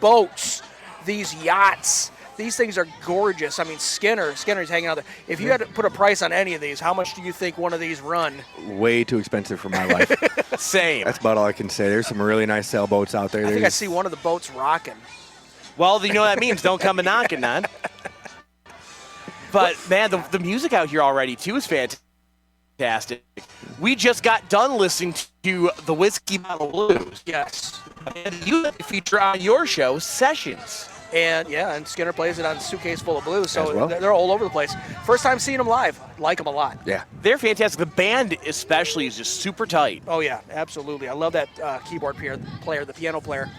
boats, these yachts. These things are gorgeous. I mean, Skinner's hanging out there. If you had to put a price on any of these, how much do you think one of these run? Way too expensive for my life. Same. That's about all I can say. There's some really nice sailboats out there. I think I see one of the boats rocking. Well, you know what that means. Don't come a knocking, man. But, man, the music out here already, too, is fantastic. We just got done listening to the Whiskey Bottle Blues. Yes. And you feature on your show, Sessions. And Skinner plays it on Suitcase Full of Blues, so well. they're all over the place. First time seeing them live, like them a lot. Yeah. They're fantastic. The band especially is just super tight. Oh, yeah, absolutely. I love that keyboard player, the piano player.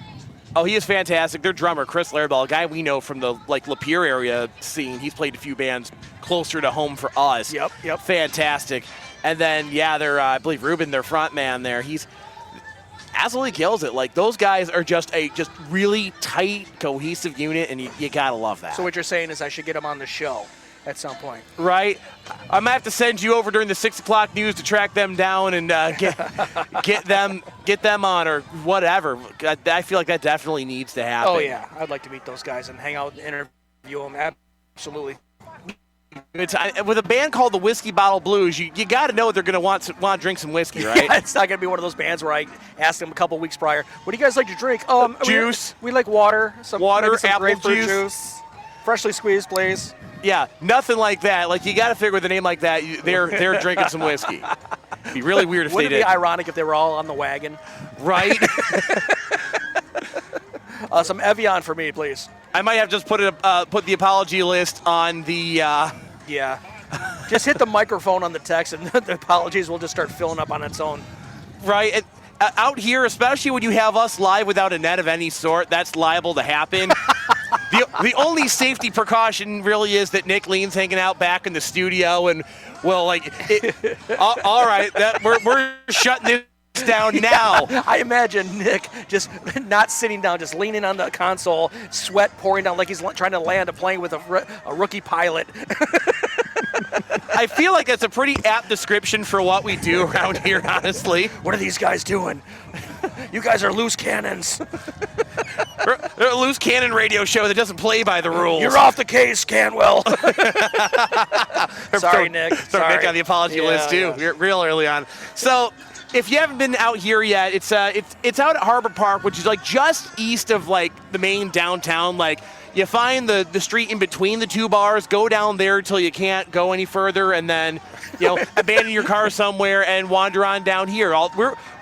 Oh, he is fantastic. Their drummer, Chris Lairdball, a guy we know from the Lapeer area scene. He's played a few bands closer to home for us. Yep. Fantastic. And then, I believe Ruben, their front man there, he's absolutely kills it. Like, those guys are just really tight, cohesive unit, and you gotta love that. So what you're saying is I should get them on the show at some point. Right. I might have to send you over during the 6 o'clock news to track them down and get them on or whatever. I feel like that definitely needs to happen. Oh, yeah. I'd like to meet those guys and hang out and interview them. Absolutely. With a band called the Whiskey Bottle Blues, you got to know they're going to want to drink some whiskey, right? Yeah, it's not going to be one of those bands where I asked them a couple weeks prior, what do you guys like to drink? Juice. We like water. Water, some apple grapefruit juice. Freshly squeezed, please. Yeah, nothing like that. Like, you got to figure with a name like that, they're drinking some whiskey. It'd be really weird if Wouldn't they it did. be ironic if they were all on the wagon? Right? Some Evian for me, please. I might have just put the apology list on the... Yeah. Just hit the microphone on the text, and the apologies will just start filling up on its own. Right. And, out here, especially when you have us live without a net of any sort, that's liable to happen. The only safety precaution really is that Nick Lean's hanging out back in the studio, and, well, all right, we're shutting this down now. I imagine Nick just not sitting down, just leaning on the console, sweat pouring down like he's trying to land a plane with a rookie pilot. I feel like that's a pretty apt description for what we do around here, honestly. What are these guys doing? You guys are loose cannons. They're a loose cannon radio show that doesn't play by the rules. You're off the case, Canwell. Sorry, Nick. Sorry. Nick on the apology list, too, real early on. So, if you haven't been out here yet, it's out at Harbor Park, which is like just east of like the main downtown. Like, you find the street in between the two bars, go down there till you can't go any further, and then abandon your car somewhere and wander on down here.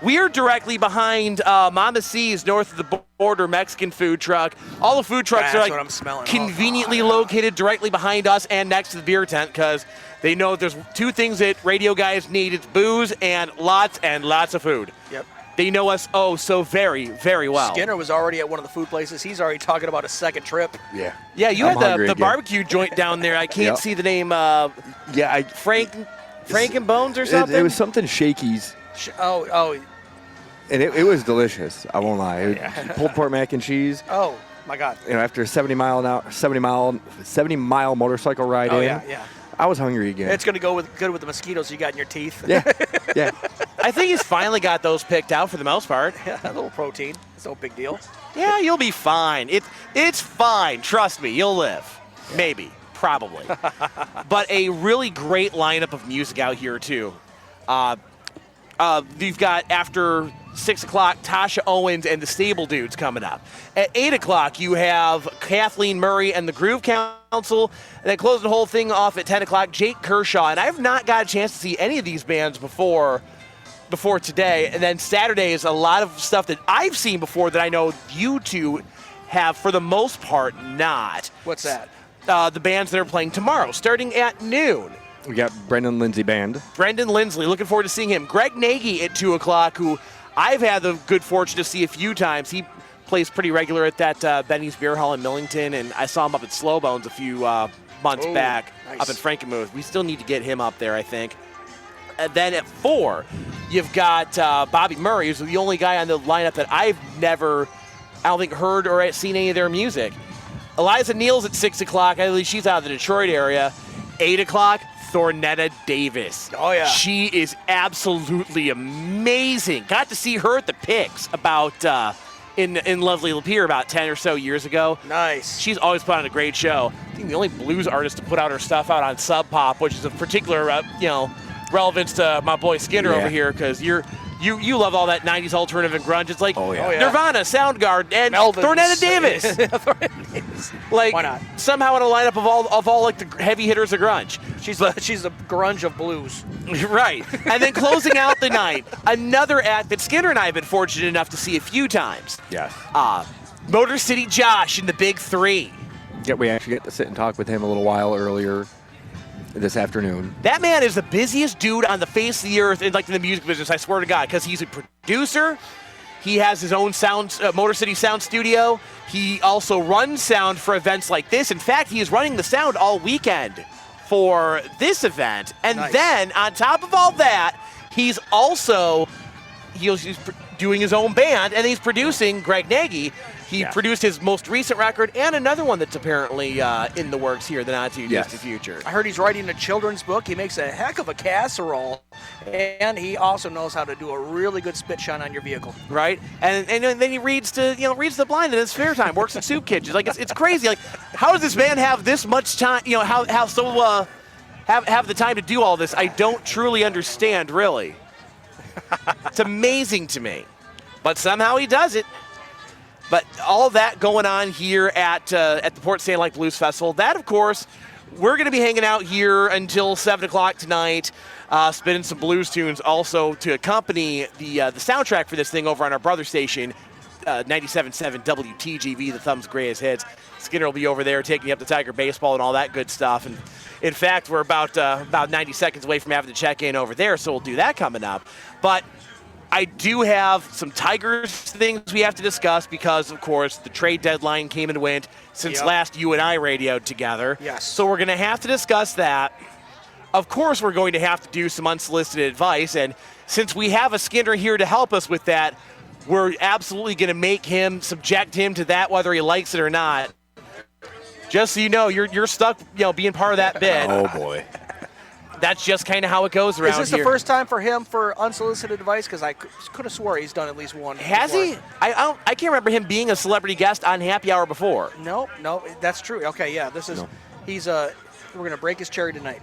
We're directly behind Mama C's north of the border Mexican food truck. All the food trucks are like conveniently located directly behind us and next to the beer tent because they know there's two things that radio guys need. It's booze and lots of food. Yep. They know us so very, very well. Skinner was already at one of the food places. He's already talking about a second trip. Yeah. Yeah, you had the barbecue joint down there. I can't see the name. Frank and Bones or something? It was something Shakey's. Oh. And it was delicious. I won't lie. Pulled pork mac and cheese. Oh my God. After a 70 mile motorcycle ride Yeah. I was hungry again. It's going to go good with the mosquitoes you got in your teeth. Yeah. I think he's finally got those picked out for the most part. Yeah, a little protein. It's no big deal. Yeah, you'll be fine. It's fine. Trust me, you'll live. Maybe. Probably. But a really great lineup of music out here, too. You've got, after 6 o'clock, Tasha Owens and the Stable Dudes coming up. At 8 o'clock, you have Kathleen Murray and the Groove Council. And then closing the whole thing off at 10 o'clock, Jake Kershaw. And I've not got a chance to see any of these bands before today. And then Saturday is a lot of stuff that I've seen before that I know you two have, for the most part, not. What's that? The bands that are playing tomorrow, starting at noon. We got Brendan Lindsay Band. Brendan Lindsley, looking forward to seeing him. Greg Nagy at 2 o'clock, who I've had the good fortune to see a few times. He plays pretty regular at that Benny's Beer Hall in Millington, and I saw him up at Slow Bones a few months back, nice. up in Frankenmuth. We still need to get him up there, I think. And then at 4, you've got Bobby Murray, who's the only guy on the lineup that I don't think heard or seen any of their music. Eliza Neal's at 6 o'clock. I believe she's out of the Detroit area. 8 o'clock, Thornetta Davis. Oh, yeah. She is absolutely amazing. Got to see her at the Picks about in lovely Lapeer about 10 or so years ago. Nice. She's always put on a great show. I think the only blues artist to put out her stuff out on Sub Pop, which is of particular, relevance to my boy Skinner over here, because you love all that 90s alternative and grunge. It's like Nirvana, Soundgarden, and Thornetta Davis. Like, why not? Somehow in a lineup of all like the heavy hitters of grunge. She's the grunge of blues. Right. And then closing out the night, another act that Skinner and I have been fortunate enough to see a few times. Yes. Motor City Josh in the Big Three. Yeah, we actually get to sit and talk with him a little while earlier this afternoon. That man is the busiest dude on the face of the earth in the music business, I swear to God, because he's a producer. He has his own Motor City Sound Studio. He also runs sound for events like this. In fact, he is running the sound all weekend for this event. And then, on top of all that, he's also he's doing his own band, and he's producing Greg Nagy. He produced his most recent record and another one that's apparently in the works here, the not too distant future. I heard he's writing a children's book. He makes a heck of a casserole, and he also knows how to do a really good spit shine on your vehicle. Right, and then he reads the blind in his spare time. Works in soup kitchens. Like it's crazy. Like, how does this man have this much time? Have the time to do all this? I don't truly understand, really. It's amazing to me, but somehow he does it. But all that going on here at the Port Sanilac Blues Festival, that, of course, we're going to be hanging out here until 7 o'clock tonight, spinning some blues tunes also to accompany the soundtrack for this thing over on our brother station, 97.7 WTGV, the Thumb's Greatest Hits. Skinner will be over there taking you up to Tiger Baseball and all that good stuff. And in fact, we're about 90 seconds away from having to check in over there, so we'll do that coming up. But I do have some Tigers things we have to discuss because, of course, the trade deadline came and went since last you and I radioed together. Yes. So we're going to have to discuss that. Of course, we're going to have to do some unsolicited advice, and since we have a Skinner here to help us with that, we're absolutely going to subject him to that whether he likes it or not. Just so you know, you're stuck, being part of that bid. Oh, boy. That's just kind of how it goes around here. Is this the first time for him for unsolicited advice? Because I could have swore he's done at least one. Has before. he? I can't remember him being a celebrity guest on Happy Hour before. No, that's true. Okay, yeah, this is he's we're gonna break his cherry tonight.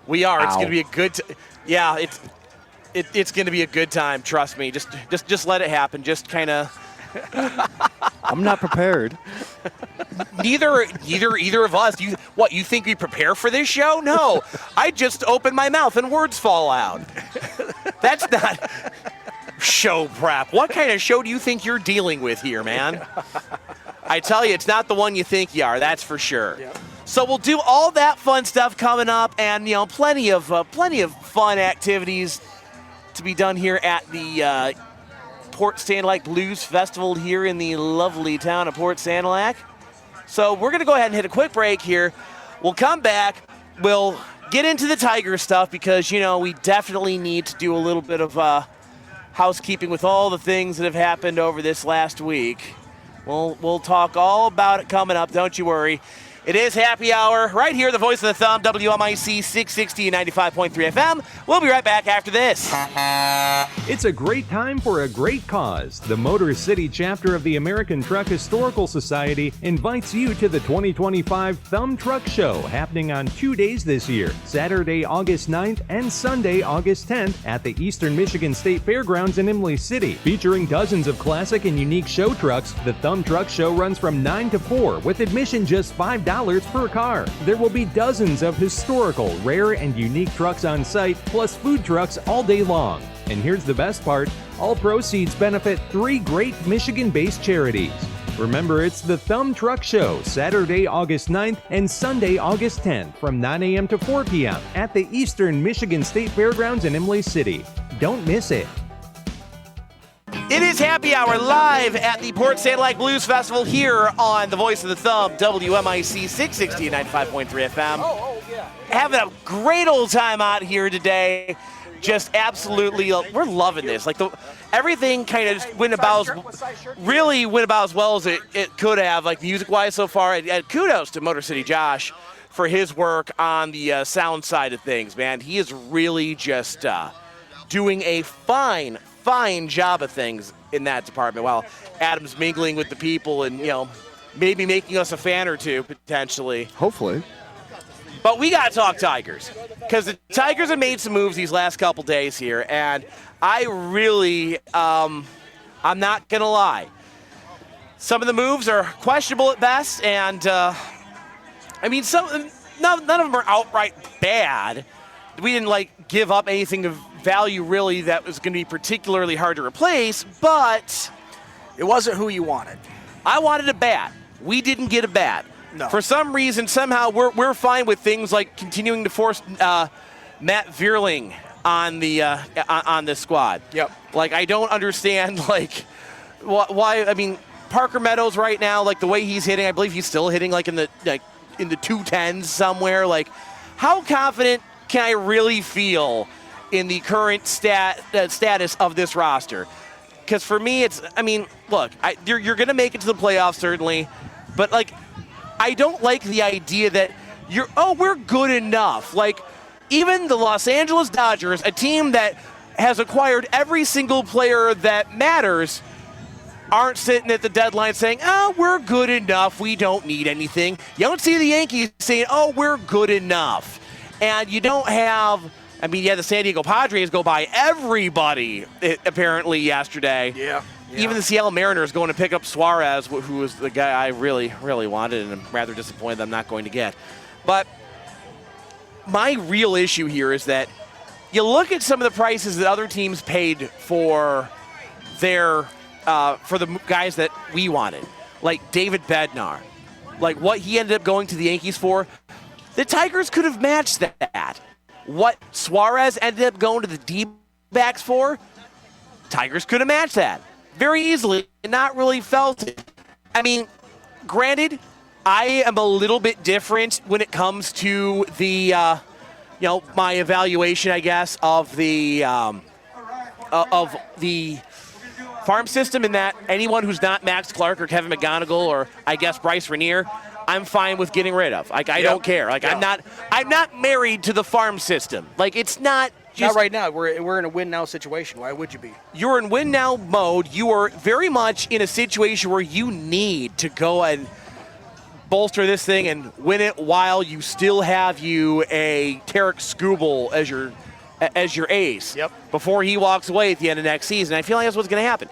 We are. Ow. It's gonna be a good. It's gonna be a good time. Trust me. Just let it happen. Just kind of. I'm not prepared. Neither of us. You think we prepare for this show? No. I just open my mouth and words fall out. That's not show prep. What kind of show do you think you're dealing with here, man? I tell you, it's not the one you think you are. That's for sure. Yep. So we'll do all that fun stuff coming up, and plenty of fun activities to be done here at the Port Sanilac Blues Festival here in the lovely town of Port Sanilac. So we're going to go ahead and hit a quick break here. We'll come back. We'll get into the Tiger stuff because, we definitely need to do a little bit of housekeeping with all the things that have happened over this last week. We'll talk all about it coming up. Don't you worry. It is Happy Hour right here, the voice of the thumb, WMIC 660 and 95.3 FM. We'll be right back after this. It's a great time for a great cause. The Motor City chapter of the American Truck Historical Society invites you to the 2025 Thumb Truck Show happening on 2 days this year, Saturday, August 9th and Sunday, August 10th at the Eastern Michigan State Fairgrounds in Imlay City. Featuring dozens of classic and unique show trucks, the Thumb Truck Show runs from 9 to 4 with admission just $5 per car. There will be dozens of historical, rare, and unique trucks on site, plus food trucks all day long. And here's the best part, all proceeds benefit 3 great Michigan-based charities. Remember, it's the Thumb Truck Show, Saturday, August 9th and Sunday, August 10th from 9 a.m. to 4 p.m. at the Eastern Michigan State Fairgrounds in Imlay City. Don't miss it. It is Happy Hour live at the Port Sanilac Blues Festival here on the Voice of the Thumb, WMIC 660 and 95.3 FM. Having a great old time out here today. Just absolutely, we're loving this. Everything kind of just went about as well as it could have, music-wise so far. And kudos to Motor City Josh for his work on the sound side of things, man. He is really just doing a fine job of things in that department while Adam's mingling with the people and, maybe making us a fan or two potentially. Hopefully. But we got to talk Tigers because the Tigers have made some moves these last couple days here, and I really, I'm not going to lie. Some of the moves are questionable at best, and, none of them are outright bad. We didn't, give up anything of value, really, that was going to be particularly hard to replace, but It wasn't who you wanted. I wanted a bat. We didn't get a bat. No. For some reason, somehow, we're fine with things like continuing to force Matt Vierling on the on this squad. Yep. I don't understand, why. I mean, Parker Meadows right now, the way he's hitting, I believe he's still hitting in the 210s somewhere. How confident can I really feel in the current status of this roster? Because for me, look, you're going to make it to the playoffs certainly, but I don't like the idea that we're good enough. Even the Los Angeles Dodgers, a team that has acquired every single player that matters, aren't sitting at the deadline saying, we're good enough, we don't need anything. You don't see the Yankees saying, we're good enough. And you don't have, the San Diego Padres go by everybody, apparently, yesterday. Yeah. Even the Seattle Mariners going to pick up Suarez, who was the guy I really, really wanted, and I'm rather disappointed I'm not going to get. But my real issue here is that you look at some of the prices that other teams paid for their for the guys that we wanted, like David Bednar, what he ended up going to the Yankees for. The Tigers could have matched that. What Suarez ended up going to the D-backs for, Tigers could have matched that very easily and not really felt it. Granted, I am a little bit different when it comes to the, my evaluation, I guess, of the farm system, in that anyone who's not Max Clark or Kevin McGonigal or, I guess, Bryce Rainier, I'm fine with getting rid of. I don't care. I'm not married to the farm system. It's not just. Not right now. We're in a win now situation. Why would you be? You're in win now mode. You are very much in a situation where you need to go and bolster this thing and win it while you still have a Tarek Skubal as your ace. Yep. Before he walks away at the end of next season. I feel like that's what's going to happen.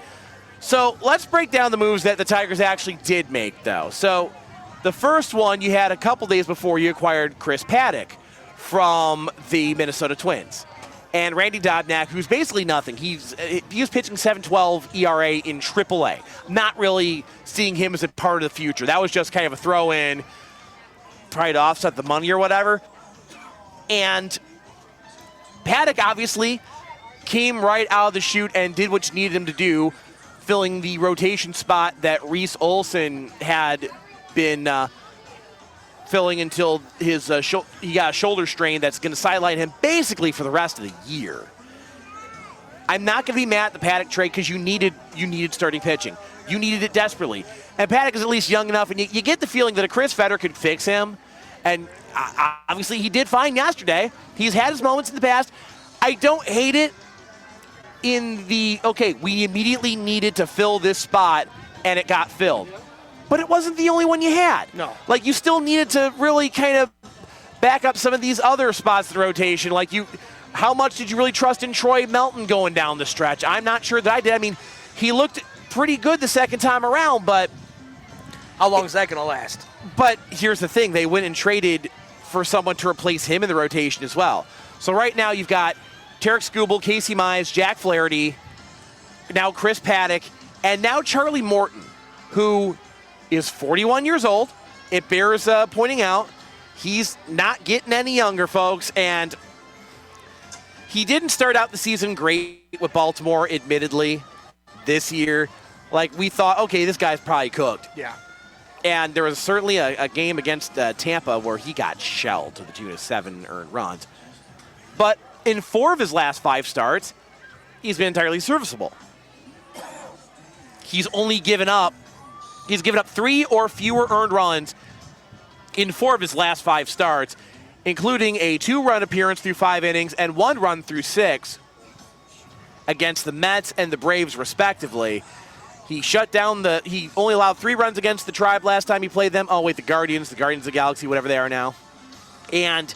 So let's break down the moves that the Tigers actually did make, though. So the first one you had a couple days before you acquired Chris Paddock from the Minnesota Twins. And Randy Dobnak, who's basically nothing. He was pitching 7.12 ERA in AAA. Not really seeing him as a part of the future. That was just kind of a throw-in, try to offset the money or whatever. And Paddock obviously came right out of the chute and did what you needed him to do, filling the rotation spot that Reese Olson had been filling until his he got a shoulder strain that's going to sideline him basically for the rest of the year. I'm not going to be mad at the Paddock trade because you needed starting pitching. You needed it desperately. And Paddock is at least young enough, and you get the feeling that a Chris Fetter could fix him. And obviously he did fine yesterday. He's had his moments in the past. I don't hate it in the, we immediately needed to fill this spot, and it got filled. But it wasn't the only one you had. No. You still needed to really kind of back up some of these other spots in the rotation. How much did you really trust in Troy Melton going down the stretch? I'm not sure that I did. He looked pretty good the second time around, but how long is that going to last? But here's the thing. They went and traded for someone to replace him in the rotation as well. So right now you've got Tarek Skubal, Casey Mize, Jack Flaherty, now Chris Paddock, and now Charlie Morton, who is 41 years old. It bears pointing out he's not getting any younger, folks, and he didn't start out the season great with Baltimore, admittedly, this year. We thought, this guy's probably cooked. Yeah. And there was certainly a game against Tampa where he got shelled to the tune of 7 earned runs. But in 4 of his last 5 starts, he's been entirely serviceable. He's given up 3 or fewer earned runs in 4 of his last 5 starts, including a 2-run appearance through 5 innings and 1 run through 6. against the Mets and the Braves, respectively. He he only allowed 3 runs against the Tribe last time he played them. Oh, wait, the Guardians of the Galaxy, whatever they are now. And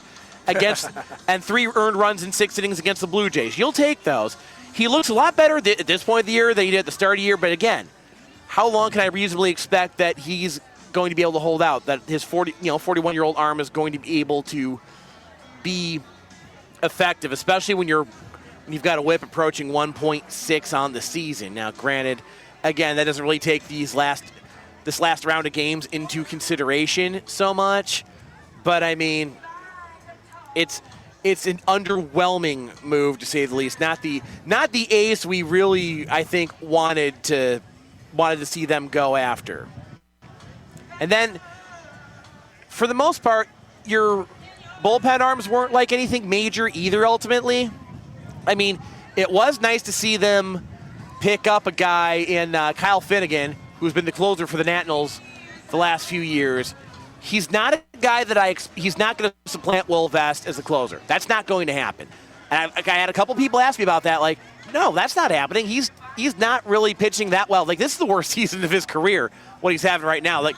3 earned runs in 6 innings against the Blue Jays. You'll take those. He looks a lot better at this point of the year than he did at the start of the year. But again, how long can I reasonably expect that he's going to be able to hold out? That his 41-year-old arm is going to be able to be effective, especially when you've got a WHIP approaching 1.6 on the season. Now, granted, again, that doesn't really take this last round of games into consideration so much. But I mean, it's an underwhelming move, to say the least. Not the ace we really, I think, wanted to see them go after. And then, for the most part, your bullpen arms weren't like anything major either, ultimately. I mean, it was nice to see them pick up a guy in Kyle Finnegan, who's been the closer for the Nationals the last few years. He's not a guy he's not going to supplant Will Vest as a closer. That's not going to happen. And I had a couple people ask me about that, like, no, that's not happening. He's not really pitching that well. Like, this is the worst season of his career, what he's having right now. Like,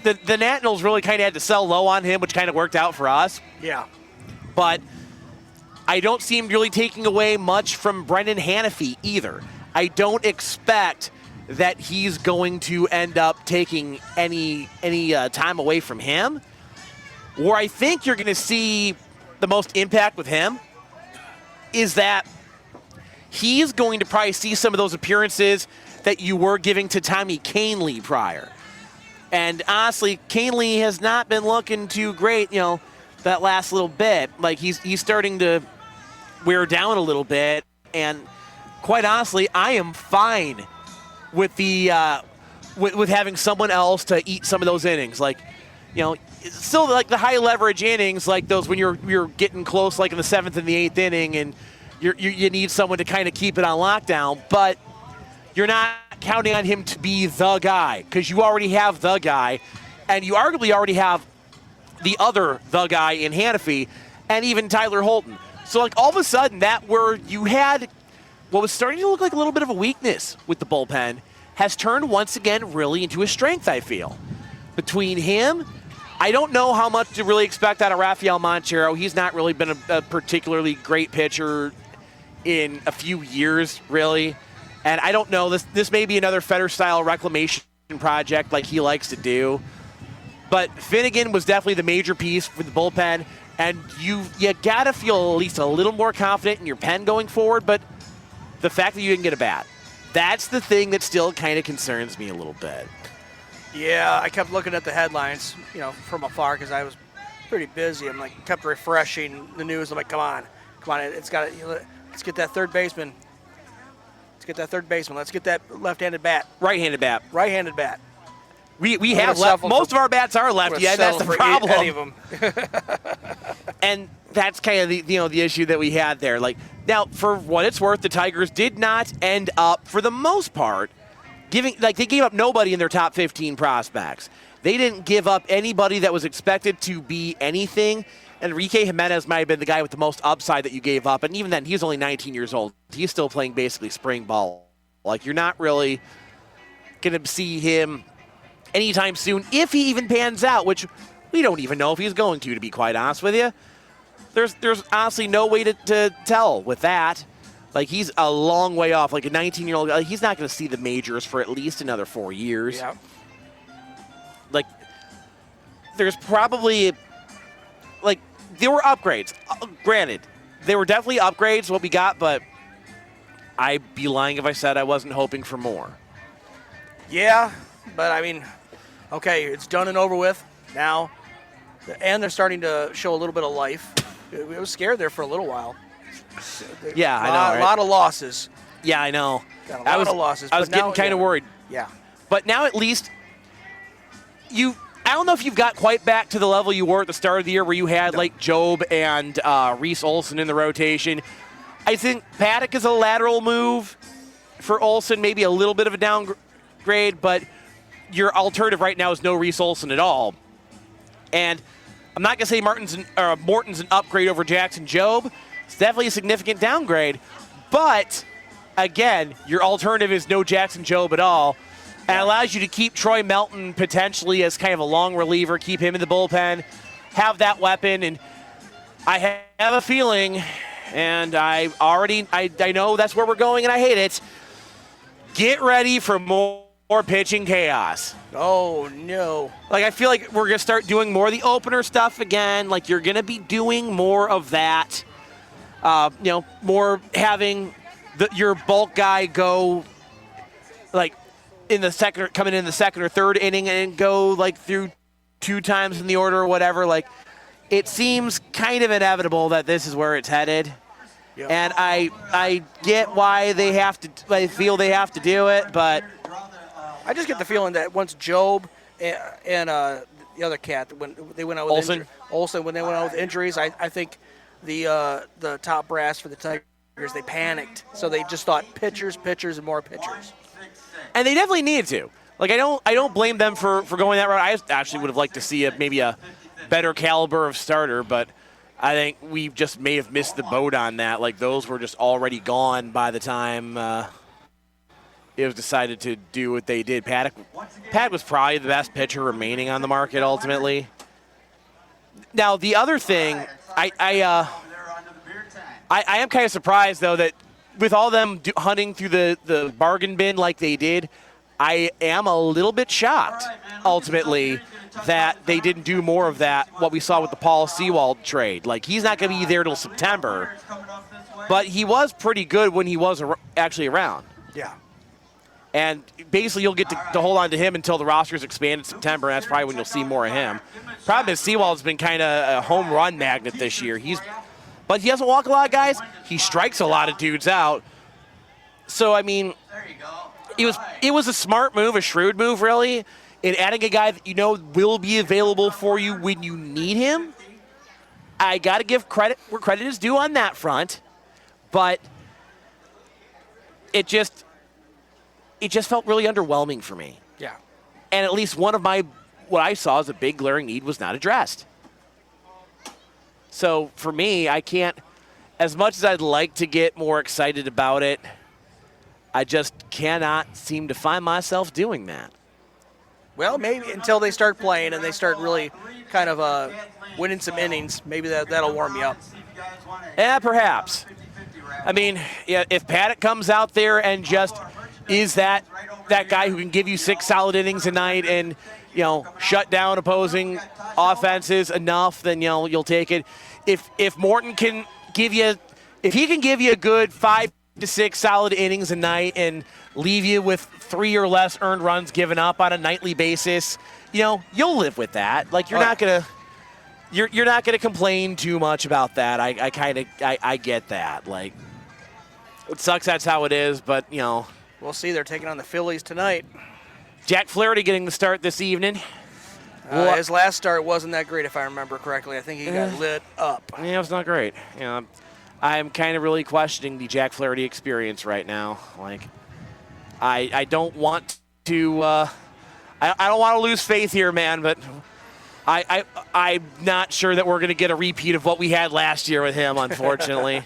the Nationals really kind of had to sell low on him, which kind of worked out for us. Yeah. But I don't see him really taking away much from Brendan Hanafy either. I don't expect that he's going to end up taking any time away from him. Where I think you're going to see the most impact with him is that he's going to probably see some of those appearances that you were giving to Tommy Kahnle prior. And honestly, Kahnle has not been looking too great, that last little bit. Like, he's starting to wear down a little bit. And quite honestly, I am fine with with having someone else to eat some of those innings. Like, still like the high leverage innings, like those when you're getting close, like in the 7th and the 8th inning, and you need someone to kind of keep it on lockdown. But you're not counting on him to be the guy, because you already have the guy, and you arguably already have the guy in Hanafy, and even Tyler Holton. So, like, all of a sudden, that where you had what was starting to look like a little bit of a weakness with the bullpen has turned once again really into a strength, I feel. Between him, I don't know how much to really expect out of Rafael Montero. He's not really been a particularly great pitcher in a few years, really. And I don't know, this may be another Fetter-style reclamation project like he likes to do. But Finnegan was definitely the major piece for the bullpen, and you got to feel at least a little more confident in your pen going forward. But the fact that you didn't get a bat, that's the thing that still kind of concerns me a little bit. Yeah, I kept looking at the headlines, from afar because I was pretty busy. I'm like, kept refreshing the news. I'm like, come on, let's get that third baseman. Let's get that left-handed bat. Right-handed bat. Right-handed bat. We have left. Most of our bats are lefty. Yeah, that's the problem. Any of them. And that's kind of the issue that we had there. Like, now, for what it's worth, the Tigers did not end up, for the most part, they gave up nobody in their top 15 prospects. They didn't give up anybody that was expected to be anything. Enrique Jimenez might have been the guy with the most upside that you gave up. And even then, he's only 19 years old. He's still playing basically spring ball. Like, you're not really going to see him anytime soon, if he even pans out, which we don't even know if he's going to be quite honest with you. There's honestly no way to tell with that. Like, he's a long way off. Like, a 19-year-old guy, he's not going to see the majors for at least another 4 years. Yeah. Like, there's probably, like, there were upgrades. Granted, they were definitely upgrades, what we got, but I'd be lying if I said I wasn't hoping for more. Yeah, but I mean, okay, it's done and over with now, and they're starting to show a little bit of life. It was scared there for a little while. Yeah, I know. Right? A lot of losses. Yeah, I know. Got a lot of losses. I was getting kind of worried. Yeah. But now at least I don't know if you've got quite back to the level you were at the start of the year where you had like Job and Reese Olson in the rotation. I think Paddock is a lateral move for Olson, maybe a little bit of a downgrade, but your alternative right now is no Reese Olson at all. And I'm not going to say Morton's an upgrade over Jackson Job. It's definitely a significant downgrade, but again, your alternative is no Jackson Jobe at all. And it allows you to keep Troy Melton potentially as kind of a long reliever, keep him in the bullpen, have that weapon. And I have a feeling, and I know that's where we're going, and I hate it. Get ready for more pitching chaos. Oh, no. Like, I feel like we're going to start doing more of the opener stuff again. Like, you're going to be doing more of that. More having your bulk guy go, like, coming in the second or third inning and go, like, through 2 times in the order or whatever. Like, it seems kind of inevitable that this is where it's headed. Yep. And I get why they feel they have to do it, but I just get the feeling that once Jobe and the other cat, when they went out with Olsen, when they went out with injuries, I think the top brass for the Tigers, they panicked. So they just thought pitchers, and more pitchers. And they definitely needed to. Like, I don't blame them for going that route. I actually would have liked to see maybe a better caliber of starter, but I think we just may have missed the boat on that. Like, those were just already gone by the time it was decided to do what they did. Paddock was probably the best pitcher remaining on the market ultimately. Now, the other thing, I am kind of surprised, though, that with all them hunting through the bargain bin like they did, I am a little bit shocked, ultimately, that they didn't do more of that, what we saw with the Paul Sewald trade. Like, he's not going to be there till September, but he was pretty good when he was actually around. Yeah. And basically you'll get to hold on to him until the roster's expanded in September, and that's probably when you'll see more of him. Problem is Sewald's been kind of a home run magnet this year. But he doesn't walk a lot of guys. He strikes a lot of dudes out. So, I mean, it was a smart move, a shrewd move, really, in adding a guy that you know will be available for you when you need him. I got to give credit where credit is due on that front. But it just felt really underwhelming for me. Yeah. And at least what I saw as a big glaring need was not addressed. So for me, I can't, as much as I'd like to get more excited about it, I just cannot seem to find myself doing that. Well, maybe until they start playing and they start really kind of winning some innings, maybe that'll warm you up. Yeah, perhaps. I mean, yeah, if Paddock comes out there and just is that guy who can give you 6 solid innings a night and, shut down opposing offenses enough, then, you'll take it. If Morton can give you a good 5 to 6 solid innings a night and leave you with 3 or less earned runs given up on a nightly basis, you'll live with that. Like, you're not gonna complain too much about that. I get that. Like, it sucks that's how it is, but we'll see. They're taking on the Phillies tonight. Jack Flaherty getting the start this evening. His last start wasn't that great, if I remember correctly. I think he got lit up. Yeah, it was not great. I'm kind of really questioning the Jack Flaherty experience right now. Like, I don't want to. I don't want to lose faith here, man. But I'm not sure that we're going to get a repeat of what we had last year with him, unfortunately.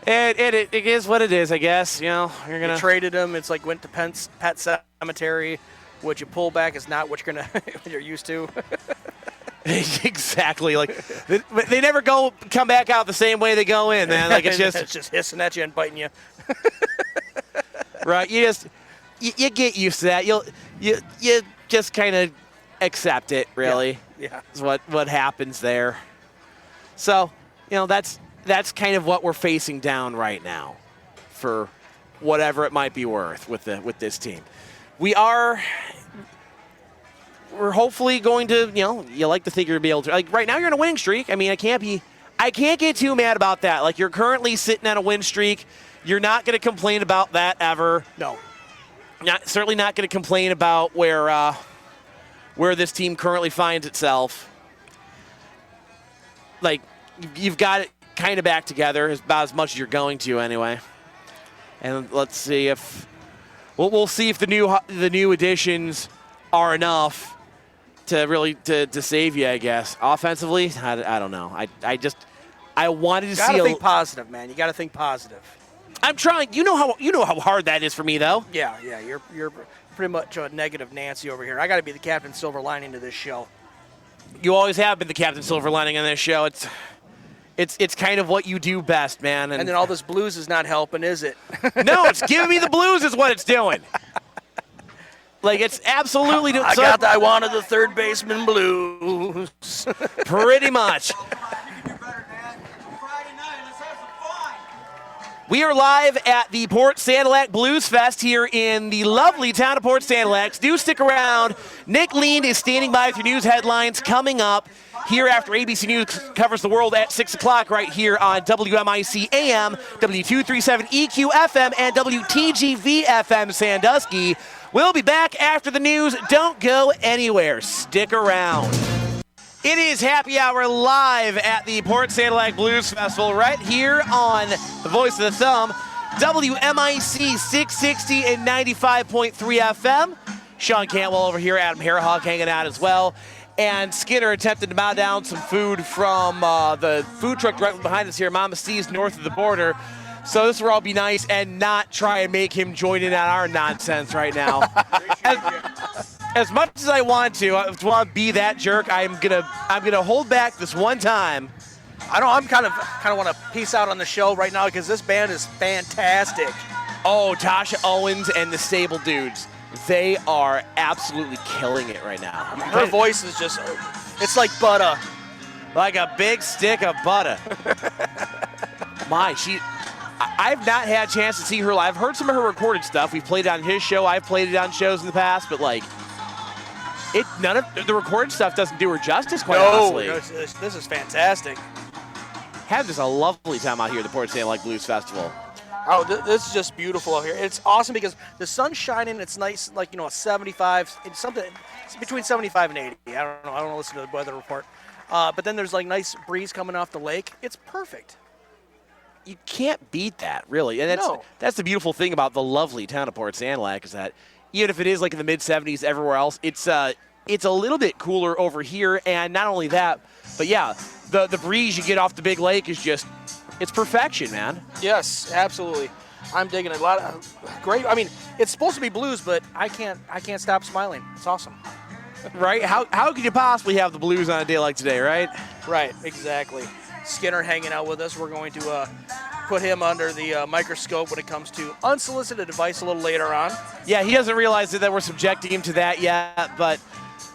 It is what it is, I guess. You're gonna traded him. It's like went to Pet Cemetery. What you pull back is not what you're used to. Exactly. Like, they never come back out the same way they go in, man. Like, it's just hissing at you and biting you. Right. You get used to that. You just kind of accept it. Really. Yeah. Is what happens there. So that's kind of what we're facing down right now, for whatever it might be worth with this team. We're hopefully going to, you like to think you're going to be able to, like, right now you're on a winning streak. I mean, I can't get too mad about that. Like, you're currently sitting on a win streak. You're not going to complain about that ever. No. Certainly not going to complain about where this team currently finds itself. Like, you've got it kind of back together, about as much as you're going to anyway. And let's see if we'll see if the new additions are enough to really to save you, I guess. Offensively, I don't know. I wanted to see. Gotta think positive, man. You got to think positive. I'm trying. You know how hard that is for me, though. Yeah. You're pretty much a negative Nancy over here. I got to be the Captain Silver Lining to this show. You always have been the Captain Silver Lining on this show. It's kind of what you do best, man. And then all this blues is not helping, is it? No, it's giving me the blues is what it's doing. Like, it's absolutely doing. I wanted the third baseman blues. Pretty much. We are live at the Port Sanilac Blues Fest here in the lovely town of Port Sanilac. Do stick around. Nick Lean is standing by with your news headlines coming up here after ABC News covers the world at 6 o'clock right here on WMIC AM, W237 EQ FM, and WTGV FM Sandusky. We'll be back after the news. Don't go anywhere. Stick around. It is Happy Hour live at the Port Sanilac Blues Festival right here on the Voice of the Thumb, WMIC 660 and 95.3 FM. Sean Cantwell over here, Adam Harahog hanging out as well. And Skinner attempted to mow down some food from the food truck right behind us here, Mama C's, north of the border. So this will all be nice and not try and make him join in on our nonsense right now. As much as I want to be that jerk, I'm gonna hold back this one time. I'm kind of want to peace out on the show right now because this band is fantastic. Oh, Tasha Owens and the Stable Dudes. They are absolutely killing it right now. Her voice is just, it's like butter. Like a big stick of butter. I've not had a chance to see her live. I've heard some of her recorded stuff. We've played it on his show. I've played it on shows in the past, but like, none of the recorded stuff doesn't do her justice, quite honestly. No, this is fantastic. Had just a lovely time out here at the Port Sanilac Blues Festival. Oh, this is just beautiful out here. It's awesome because the sun's shining. It's nice, like, a 75. It's between 75 and 80. I don't know. I don't listen to the weather report. But then there's like nice breeze coming off the lake. It's perfect. You can't beat that, really. And that's the beautiful thing about the lovely town of Port Sanilac is that even if it is like in the mid-70s everywhere else, it's a little bit cooler over here. And not only that, but yeah, the breeze you get off the big lake is just, it's perfection, man. Yes, absolutely. I'm digging it. A lot of great. I mean, it's supposed to be blues, but I can't stop smiling. It's awesome. Right? How could you possibly have the blues on a day like today, right? Right, exactly. Skinner hanging out with us. We're going to put him under the microscope when it comes to unsolicited advice a little later on. Yeah, he doesn't realize that we're subjecting him to that yet, but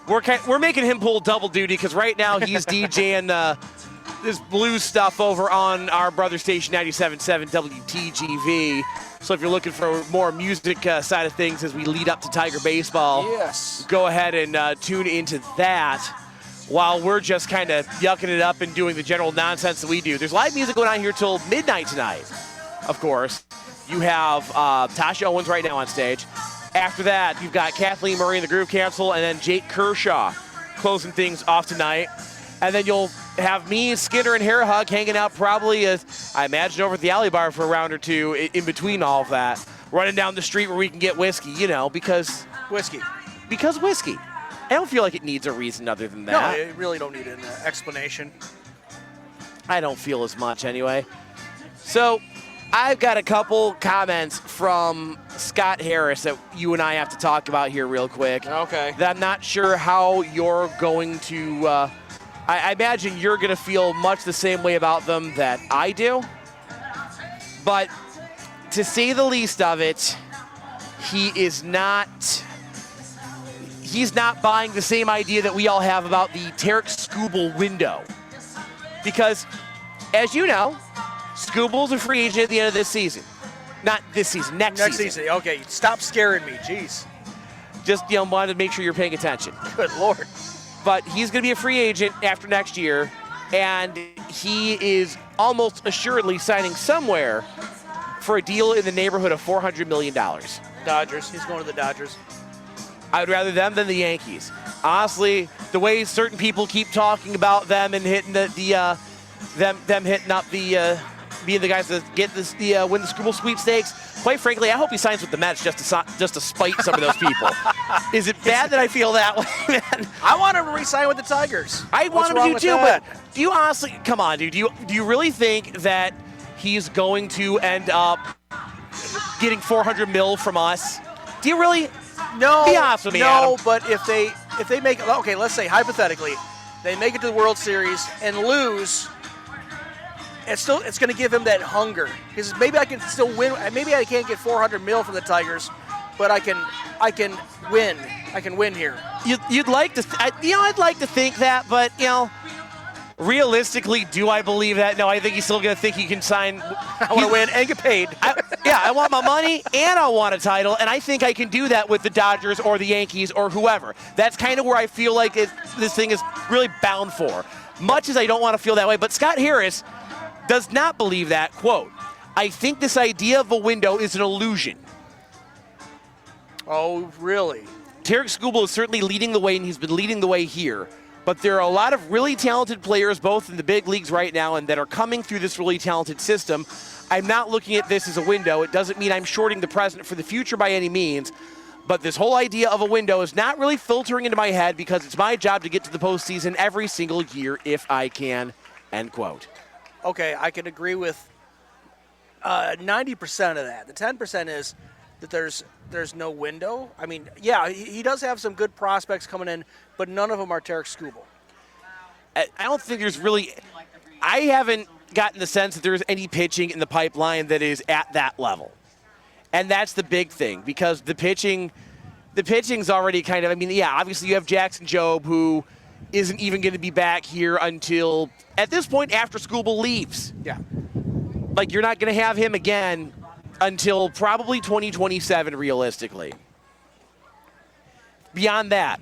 we're making him pull double duty because right now he's DJing this blues stuff over on our brother station 97.7 WTGV. So if you're looking for more music side of things as we lead up to Tiger baseball, yes, go ahead and tune into that. While we're just kind of yucking it up and doing the general nonsense that we do. There's live music going on here till midnight tonight, of course. You have Tasha Owens right now on stage. After that, you've got Kathleen Murray and the Groove Council, and then Jake Kershaw closing things off tonight. And then you'll have me, Skinner, and Harahug hanging out probably, I imagine, over at the Alley Bar for a round or two in between all of that. Running down the street where we can get whiskey, because... Whiskey. Because whiskey. I don't feel like it needs a reason other than that. No, you really don't need an explanation. I don't feel as much anyway. So I've got a couple comments from Scott Harris that you and I have to talk about here real quick. Okay. That I'm not sure how you're going to, I imagine you're going to feel much the same way about them that I do. But to say the least of it, he's not buying the same idea that we all have about the Tarek Skubal window. Because, as you know, Skubal's a free agent at the end of this season. Not this season, next season. Okay, stop scaring me, jeez. Just, wanted to make sure you're paying attention. Good Lord. But he's going to be a free agent after next year, and he is almost assuredly signing somewhere for a deal in the neighborhood of $400 million. Dodgers. He's going to the Dodgers. I would rather them than the Yankees. Honestly, the way certain people keep talking about them and hitting them hitting up being the guys that get win the Skubal sweepstakes. Quite frankly, I hope he signs with the Mets just to spite some of those people. Is it bad that I feel that way, man? I want him to re-sign with the Tigers. I want him to too, but do you honestly? Come on, dude. Do you really think that he's going to end up getting $400 million from us? Do you really? No, be honest with me, no. Adam. But if they make okay, let's say hypothetically, they make it to the World Series and lose. It's going to give him that hunger because maybe I can still win. Maybe I can't get $400 million from the Tigers, but I can win. I can win here. You'd like to, I'd like to think that, but realistically, do I believe that? No, I think he's still going to think he can sign. I want to win and get paid. I want my money and I want a title, and I think I can do that with the Dodgers or the Yankees or whoever. That's kind of where I feel like this thing is really bound for. Much as I don't want to feel that way, but Scott Harris does not believe that. Quote, I think this idea of a window is an illusion. Oh, really? Tarek Skubal is certainly leading the way, and he's been leading the way here. But there are a lot of really talented players, both in the big leagues right now and that are coming through this really talented system. I'm not looking at this as a window. It doesn't mean I'm shorting the present for the future by any means. But this whole idea of a window is not really filtering into my head because it's my job to get to the postseason every single year if I can, end quote. Okay, I can agree with 90% of that. The 10% is that there's no window. I mean, yeah, he does have some good prospects coming in, but none of them are Tarek Skubal. I don't think there's really – I haven't gotten the sense that there's any pitching in the pipeline that is at that level. And that's the big thing because the pitching's already kind of – I mean, yeah, obviously you have Jackson Jobe who isn't even going to be back here until – at this point after Skubal leaves. Yeah. Like you're not going to have him again until probably 2027 realistically. Beyond that,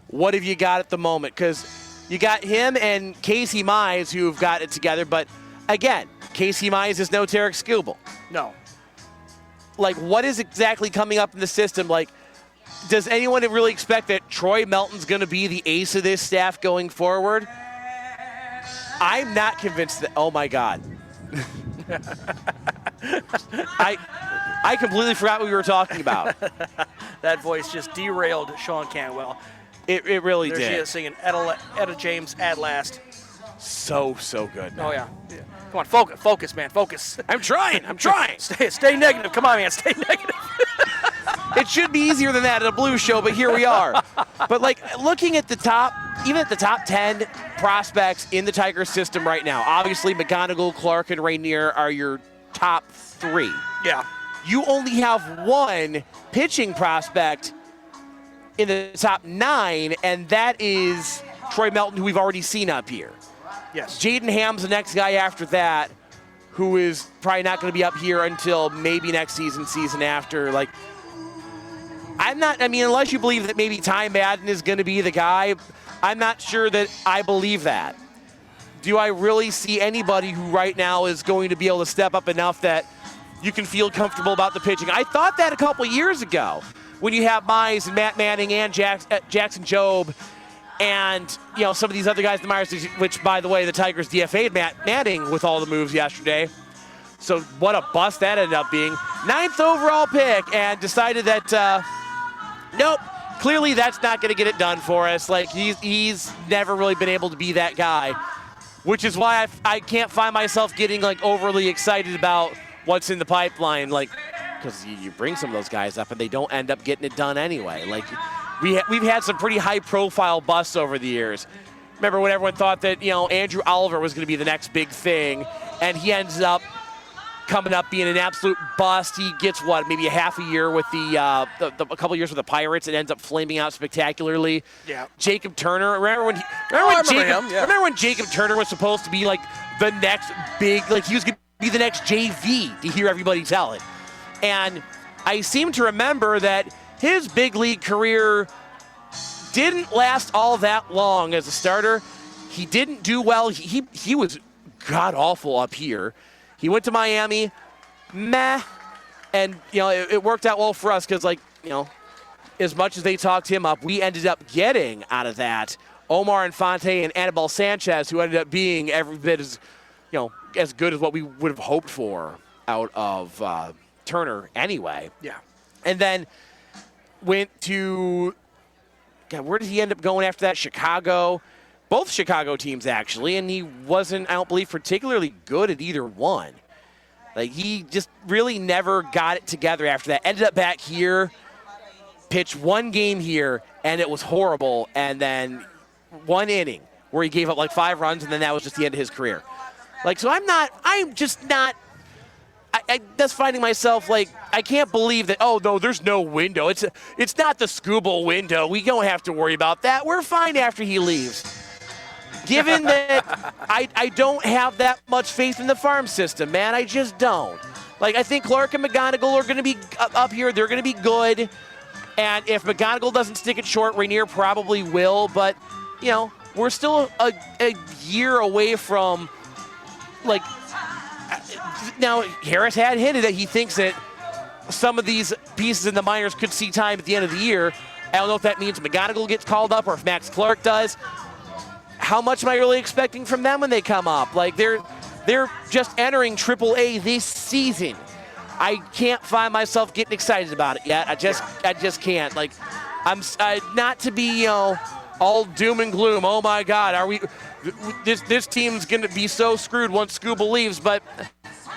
what have you got at the moment? Because you got him and Casey Mize who've got it together, but again, Casey Mize is no Tarek Skubal. No. Like what is exactly coming up in the system? Like does anyone really expect that Troy Melton's going to be the ace of this staff going forward? I'm not convinced that, oh my God. I completely forgot what we were talking about. That voice just derailed Sean Cantwell. It really there did. She is singing Etta James at last. So good. Oh, yeah. Come on, focus, man, focus. I'm trying. Stay negative. Come on, man, stay negative. It should be easier than that at a blues show, but here we are. But, like, looking at the top, even at the top 10 prospects in the Tigers system right now, obviously McGonigal, Clark, and Rainier are your top 3. Yeah. You only have one pitching prospect in the top 9, and that is Troy Melton, who we've already seen up here. Yes. Jaden Ham's the next guy after that, who is probably not going to be up here until maybe next season after. Like, unless you believe that maybe Ty Madden is going to be the guy, I'm not sure that I believe that. Do I really see anybody who right now is going to be able to step up enough that you can feel comfortable about the pitching? I thought that a couple years ago when you have Mize and Matt Manning and Jackson Jobe and, some of these other guys in the minors, which, by the way, the Tigers DFA'd Matt Manning with all the moves yesterday. So what a bust that ended up being. 9th overall pick, and decided that, nope, clearly that's not going to get it done for us. Like, he's never really been able to be that guy, which is why I can't find myself getting, like, overly excited about what's in the pipeline, like, because you bring some of those guys up and they don't end up getting it done anyway. Like, we've had some pretty high-profile busts over the years. Remember when everyone thought that, Andrew Oliver was going to be the next big thing, and he ends up coming up being an absolute bust. He gets, maybe a half a year with a couple years with the Pirates and ends up flaming out spectacularly. Yeah. Jacob Turner, remember when Jacob Turner was supposed to be, like, the next big, like, he was going to be the next JV, to hear everybody tell it. And I seem to remember that his big league career didn't last all that long as a starter. He didn't do well. He was god-awful up here. He went to Miami, meh, and, it worked out well for us because, like, as much as they talked him up, we ended up getting out of that Omar Infante and Anibal Sanchez, who ended up being every bit as, as good as what we would have hoped for out of Turner anyway. Yeah. And then went to, where did he end up going after that? Chicago. Both Chicago teams, actually, and he wasn't, I don't believe, particularly good at either one. Like, he just really never got it together after that. Ended up back here, pitched one game here, and it was horrible. And then one inning where he gave up like 5 runs, and then that was just the end of his career. Like, so I'm just not. I just finding myself like, I can't believe that, oh, no, there's no window. It's not the Scooble window. We don't have to worry about that. We're fine after he leaves. Given that I don't have that much faith in the farm system, man. I just don't. Like, I think Clark and McGonigal are going to be up here. They're going to be good. And if McGonigal doesn't stick it short, Rainier probably will. But, you know, we're still a year away from, like, now, Harris had hinted that he thinks that some of these pieces in the minors could see time at the end of the year. I don't know if that means McGonigal gets called up or if Max Clark does. How much am I really expecting from them when they come up? Like, they're just entering AAA this season. I can't find myself getting excited about it yet. I just can't. Like, I'm not to be, you know, all doom and gloom. Oh my God, are we? This team's going to be so screwed once Scooble leaves, but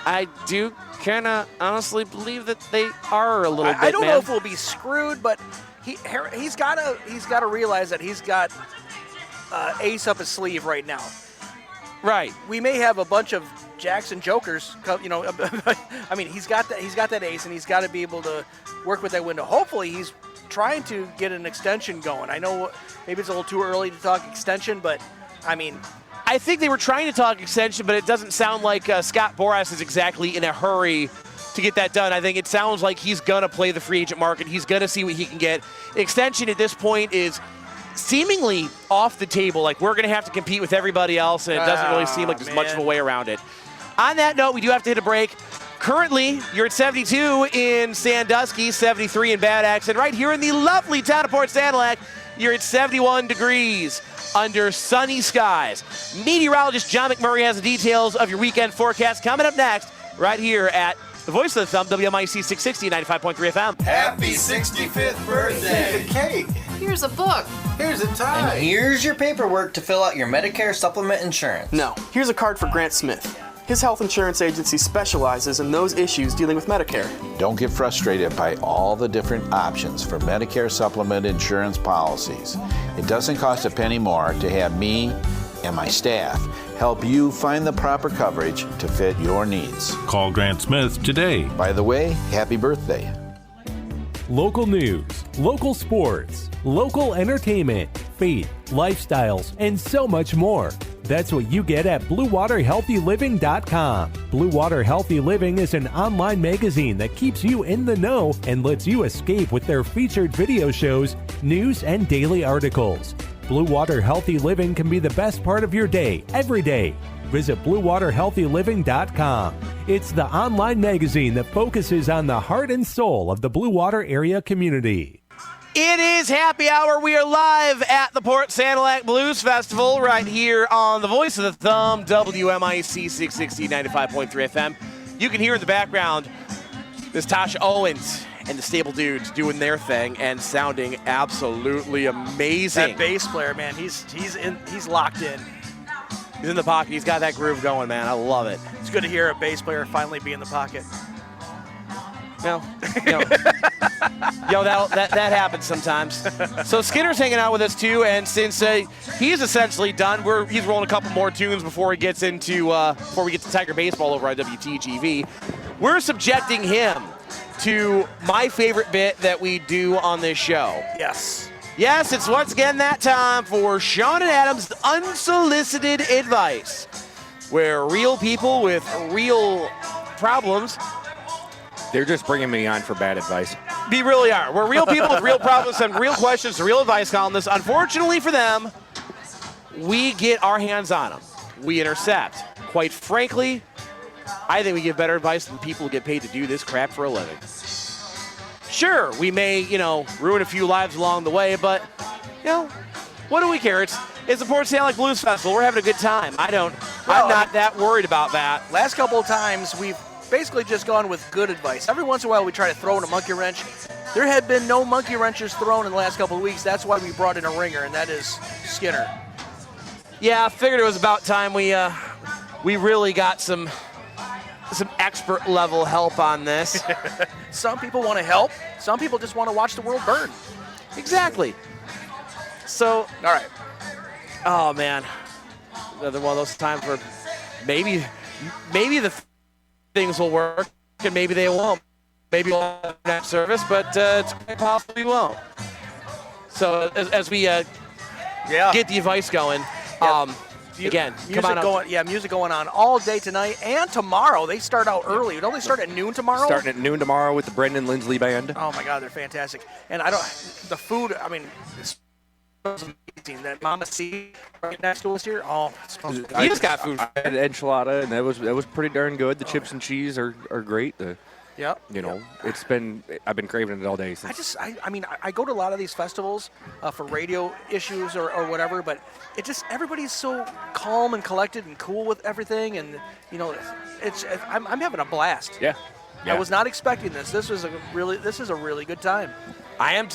I do kind of honestly believe that they are a little bit. I don't know if we'll be screwed, but he's got to realize that he's got ace up his sleeve right now. Right. We may have a bunch of Jackson jokers, you know. I mean, he's got that ace, and he's got to be able to work with that window. Hopefully, he's trying to get an extension going. I know maybe it's a little too early to talk extension, but I mean, I think they were trying to talk extension, but it doesn't sound like Scott Boras is exactly in a hurry to get that done. I think it sounds like he's going to play the free agent market. He's going to see what he can get. Extension at this point is seemingly off the table. Like, we're going to have to compete with everybody else, and it doesn't really seem like there's much of a way around it. On that note, we do have to hit a break. Currently, you're at 72 in Sandusky, 73 in Bad Axe, and right here in the lovely town of Port Sanilac, you're at 71 degrees under sunny skies. Meteorologist John McMurray has the details of your weekend forecast coming up next, right here at the Voice of the Thumb, WMIC 660, 95.3 FM. Happy 65th birthday! Here's a cake. Here's a book. Here's a tie. And here's your paperwork to fill out your Medicare supplement insurance. No, here's a card for Grant Smith. His health insurance agency specializes in those issues dealing with Medicare. Don't get frustrated by all the different options for Medicare supplement insurance policies. It doesn't cost a penny more to have me and my staff help you find the proper coverage to fit your needs. Call Grant Smith today. By the way, happy birthday. Local news, local sports, local entertainment, faith, lifestyles, and so much more. That's what you get at BlueWaterHealthyLiving.com. Blue Water Healthy Living is an online magazine that keeps you in the know and lets you escape with their featured video shows, news, and daily articles. Blue Water Healthy Living can be the best part of your day, every day. Visit BlueWaterHealthyLiving.com. It's the online magazine that focuses on the heart and soul of the Blue Water area community. It is happy hour. We are live at the Port Sanilac Blues Festival right here on the Voice of the Thumb, WMIC 660, 95.3 FM. You can hear in the background this Tasha Owens and the Stable Dudes doing their thing and sounding absolutely amazing. That bass player, man, he's locked in. He's in the pocket. He's got that groove going, man. I love it. It's good to hear a bass player finally be in the pocket. That happens sometimes. So Skinner's hanging out with us too, and since he's essentially done, he's rolling a couple more tunes before we get to Tiger Baseball over on WTGV. We're subjecting him to my favorite bit that we do on this show. Yes, it's once again that time for Sean and Adam's Unsolicited Advice, where real people with real problems. They're just bringing me on for bad advice. We really are. We're real people with real problems and real questions, real advice columnists. Unfortunately for them, we get our hands on them. We intercept. Quite frankly, I think we give better advice than people who get paid to do this crap for a living. Sure, we may, ruin a few lives along the way, but, what do we care? It's the Port Sanilac Blues Festival. We're having a good time. I'm not that worried about that. Last couple of times, we've basically just gone with good advice. Every once in a while, we try to throw in a monkey wrench. There had been no monkey wrenches thrown in the last couple of weeks. That's why we brought in a ringer, and that is Skinner. Yeah, I figured it was about time we really got some some expert level help on this. Some people want to help. Some people just want to watch the world burn. Exactly. So, All right. oh man, another one of those times where maybe the things will work and maybe they won't. Maybe we'll have that service, but it's quite possible we won't. So as we get the advice going, again, music come on going. Yeah, music going on all day tonight and tomorrow. They start out early. Don't they start at noon tomorrow? Starting at noon tomorrow with the Brendan Lindsley Band. Oh my God, they're fantastic. And the food. I mean, it's amazing. That Mama C right next to us here. Oh, it smells good. You just got food. I had enchilada, and that was pretty darn good. The chips and cheese are great. Yep. I've been craving it all day. Since. I go to a lot of these festivals for radio issues or whatever, but everybody's so calm and collected and cool with everything, and I'm having a blast. Yeah. I was not expecting this. This is a really good time. I am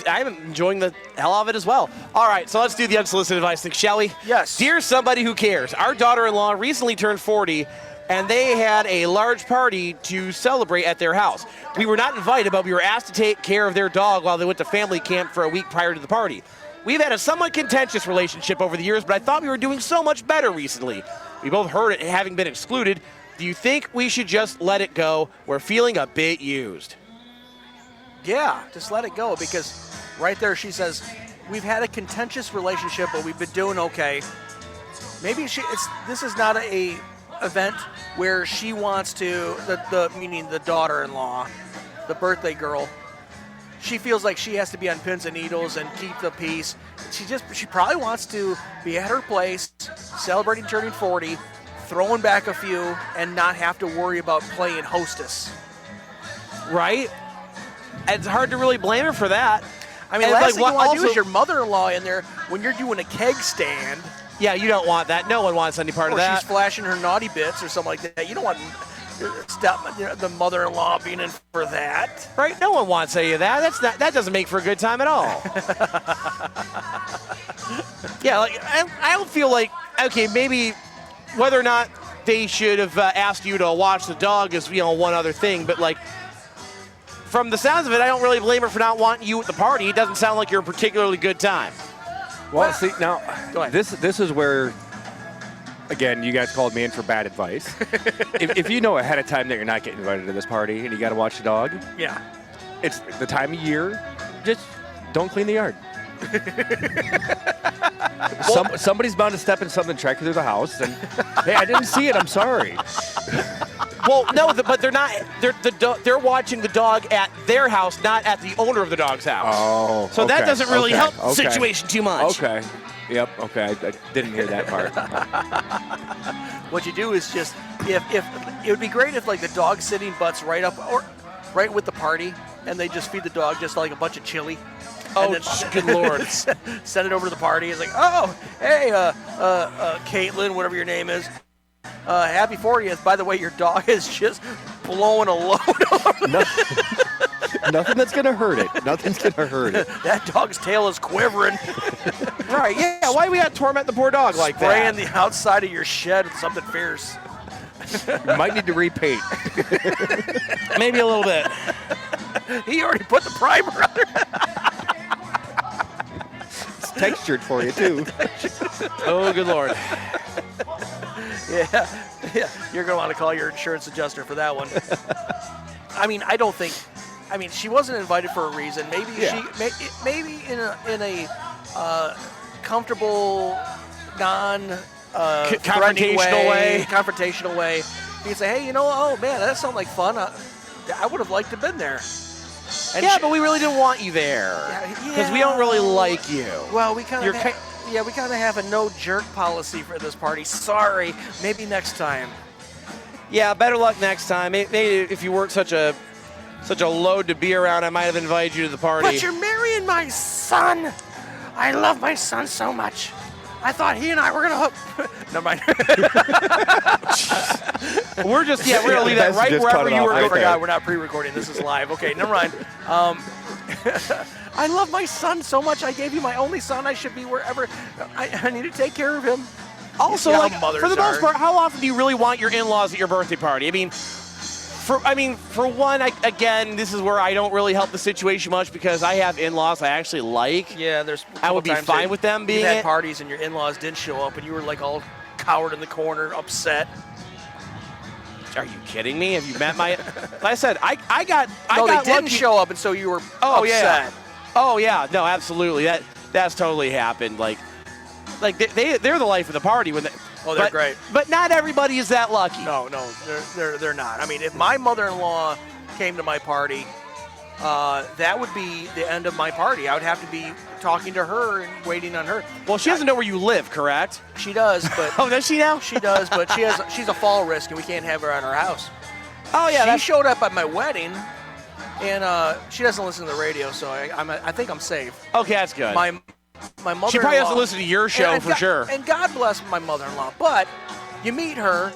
enjoying the hell out of it as well. All right, so let's do the unsolicited advice thing, shall we? Yes. Dear somebody who cares, our daughter-in-law recently turned 40, and they had a large party to celebrate at their house. We were not invited, but we were asked to take care of their dog while they went to family camp for a week prior to the party. We've had a somewhat contentious relationship over the years, but I thought we were doing so much better recently. We both heard it having been excluded. Do you think we should just let it go? We're feeling a bit used. Yeah, just let it go, because right there she says, we've had a contentious relationship, but we've been doing okay. Maybe this is not a event where she wants to, meaning the daughter-in-law, the birthday girl, she feels like she has to be on pins and needles and keep the peace. She probably wants to be at her place, celebrating turning 40, throwing back a few, and not have to worry about playing hostess. Right? It's hard to really blame her for that. I mean, last thing you want to do is your mother-in-law in there when you're doing a keg stand. Yeah, you don't want that. No one wants any part of that. Or she's flashing her naughty bits or something like that. You don't want the mother-in-law being in for that. Right? No one wants any of that. That doesn't make for a good time at all. Yeah, I don't feel like, okay, maybe whether or not they should have asked you to watch the dog is, one other thing, but from the sounds of it, I don't really blame her for not wanting you at the party. It doesn't sound like you're a particularly good time. Well, see, now, Go ahead. this is where, again, you guys called me in for bad advice. if you know ahead of time that you're not getting invited to this party and you got to watch the dog, Yeah. it's the time of year, just don't clean the yard. Somebody's bound to step in something and track you through the house, and, hey, I didn't see it, I'm sorry. Well, no, but they're not. They're watching the dog at their house, not at the owner of the dog's house. Oh, so that doesn't really help the okay. situation too much. Okay. Yep. Okay. I didn't hear that part. What you do is just if it would be great if the dog sitting butts right up or right with the party, and they just feed the dog just like a bunch of chili. Oh, good Lord. Send it over to the party. It's like, oh, hey, Caitlin, whatever your name is. Happy 40th. By the way, your dog is just blowing a load over Nothing that's going to hurt it. Nothing's going to hurt it. That dog's tail is quivering. Right, yeah. Why we got to torment the poor dog like that? Spraying the outside of your shed with something fierce. You might need to repaint. Maybe a little bit. He already put the primer on there. It's textured for you, too. Oh, good Lord. Yeah, you're going to want to call your insurance adjuster for that one. She wasn't invited for a reason. Maybe maybe in a comfortable, confrontational way. You can say, hey, oh man, that sounded like fun. I would have liked to have been there. And but we really didn't want you there because we don't really like you. Well, we kind of have a no jerk policy for this party. Sorry, maybe next time. Yeah, better luck next time. Maybe if you weren't such a load to be around, I might have invited you to the party. But you're marrying my son. I love my son so much. I thought he and I were gonna hook. Never mind. We're going to leave that right wherever you were. I forgot we're not pre-recording. This is live. Okay, never mind. I love my son so much. I gave you my only son. I should be wherever. I need to take care of him. Also, for the most part, how often do you really want your in-laws at your birthday party? I mean, For one, again, this is where I don't really help the situation much because I have in-laws I actually like. Yeah, there's. I would be fine with them being. You had parties and your in-laws didn't show up, and you were like all cowered in the corner, upset. Are you kidding me? Have you met my? Like I said, I got. They didn't show up, and so you were upset. Yeah. Oh yeah, no, absolutely. That's totally happened. Like they're the life of the party when they. Oh, they're great. But not everybody is that lucky. No, they're not. I mean, if my mother-in-law came to my party, that would be the end of my party. I would have to be talking to her and waiting on her. Well, she doesn't know where you live, correct? She does, but oh, does she now? She does, but she's a fall risk, and we can't have her at our house. Oh yeah, she showed up at my wedding, and she doesn't listen to the radio, so I think I'm safe. Okay, that's good. My mother-in-law. She probably doesn't listen to your show for sure. And God bless my mother-in-law. But you meet her,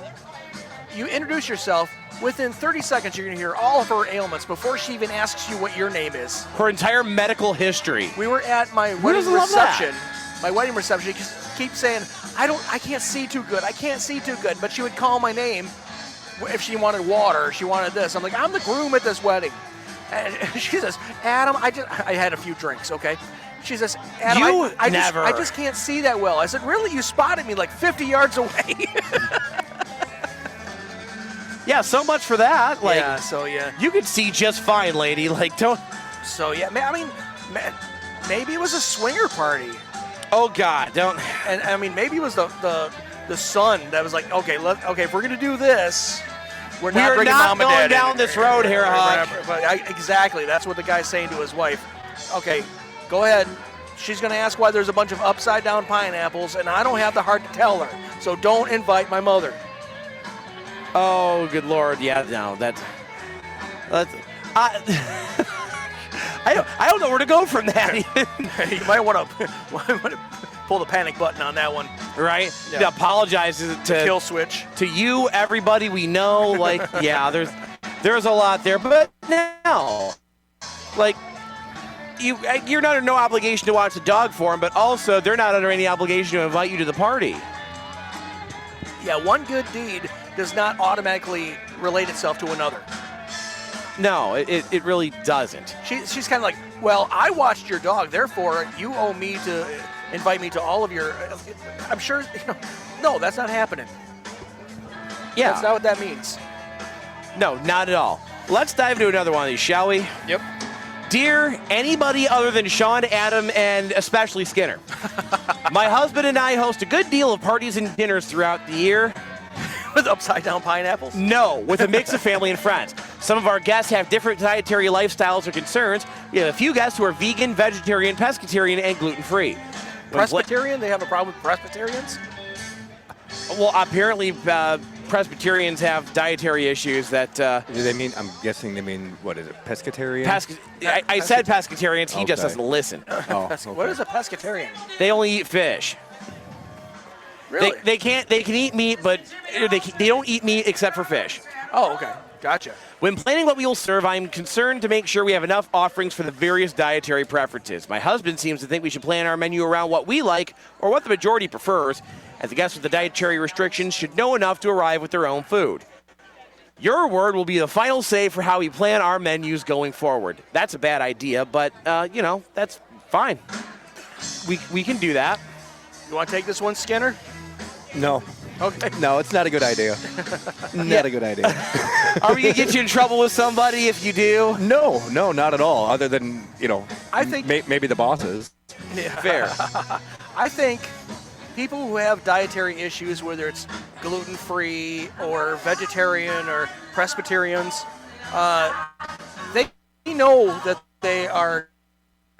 you introduce yourself. Within 30 seconds, you're going to hear all of her ailments before she even asks you what your name is. Her entire medical history. We were at my wedding reception. My wedding reception. She keeps saying, I can't see too good. I can't see too good. But she would call my name if she wanted water. Or she wanted this. I'm like, I'm the groom at this wedding. And she says, Adam, I had a few drinks, okay? She says, Adam, I just can't see that well. I said, really? You spotted me like 50 yards away. Yeah, so much for that. Like, yeah, so yeah. You could see just fine, lady. Like, don't. So yeah, maybe it was a swinger party. Oh God, don't. And I mean, maybe it was the son that was like, okay, if we're gonna do this, we're not bringing mom and dad going down this road here, Hawk. But exactly, that's what the guy's saying to his wife. Okay, go ahead. She's gonna ask why there's a bunch of upside down pineapples, and I don't have the heart to tell her. So don't invite my mother. Oh, good Lord! Yeah, no, that's I don't know where to go from that. You might want to pull the panic button on that one, right? Yeah. Apologize to kill switch to you, everybody we know. Like, yeah, there's a lot there, but now, like, you're not under no obligation to watch the dog for them, but also they're not under any obligation to invite you to the party. Yeah, one good deed does not automatically relate itself to another. No, it really doesn't. She's kind of like, well, I watched your dog, therefore you owe me to invite me to all of your. I'm sure. No, that's not happening. Yeah, that's not what that means. No, not at all. Let's dive into another one of these, shall we? Yep. Dear anybody other than Sean, Adam, and especially Skinner, my husband and I host a good deal of parties and dinners throughout the year. With upside down pineapples? No, with a mix of family and friends. Some of our guests have different dietary lifestyles or concerns. We have a few guests who are vegan, vegetarian, pescatarian, and gluten-free. Presbyterian? They have a problem with Presbyterians? Well, apparently Presbyterians have dietary issues that... Do they mean, I'm guessing they mean, what is it, pescatarian? I said pescatarians, he just doesn't listen. Okay. What is a pescatarian? They only eat fish. Really? They can eat meat, but they don't eat meat except for fish. Oh, okay. Gotcha. When planning what we will serve, I'm concerned to make sure we have enough offerings for the various dietary preferences. My husband seems to think we should plan our menu around what we like or what the majority prefers, as the guests with the dietary restrictions should know enough to arrive with their own food. Your word will be the final say for how we plan our menus going forward. That's a bad idea, but, that's fine. We can do that. You want to take this one, Skinner? No. Okay. No, it's not a good idea. Not a good idea. Are we going to get you in trouble with somebody if you do? No, not at all. Other than, I think maybe the bosses. Yeah. Fair. I think people who have dietary issues, whether it's gluten-free or vegetarian or Presbyterians, they know that they are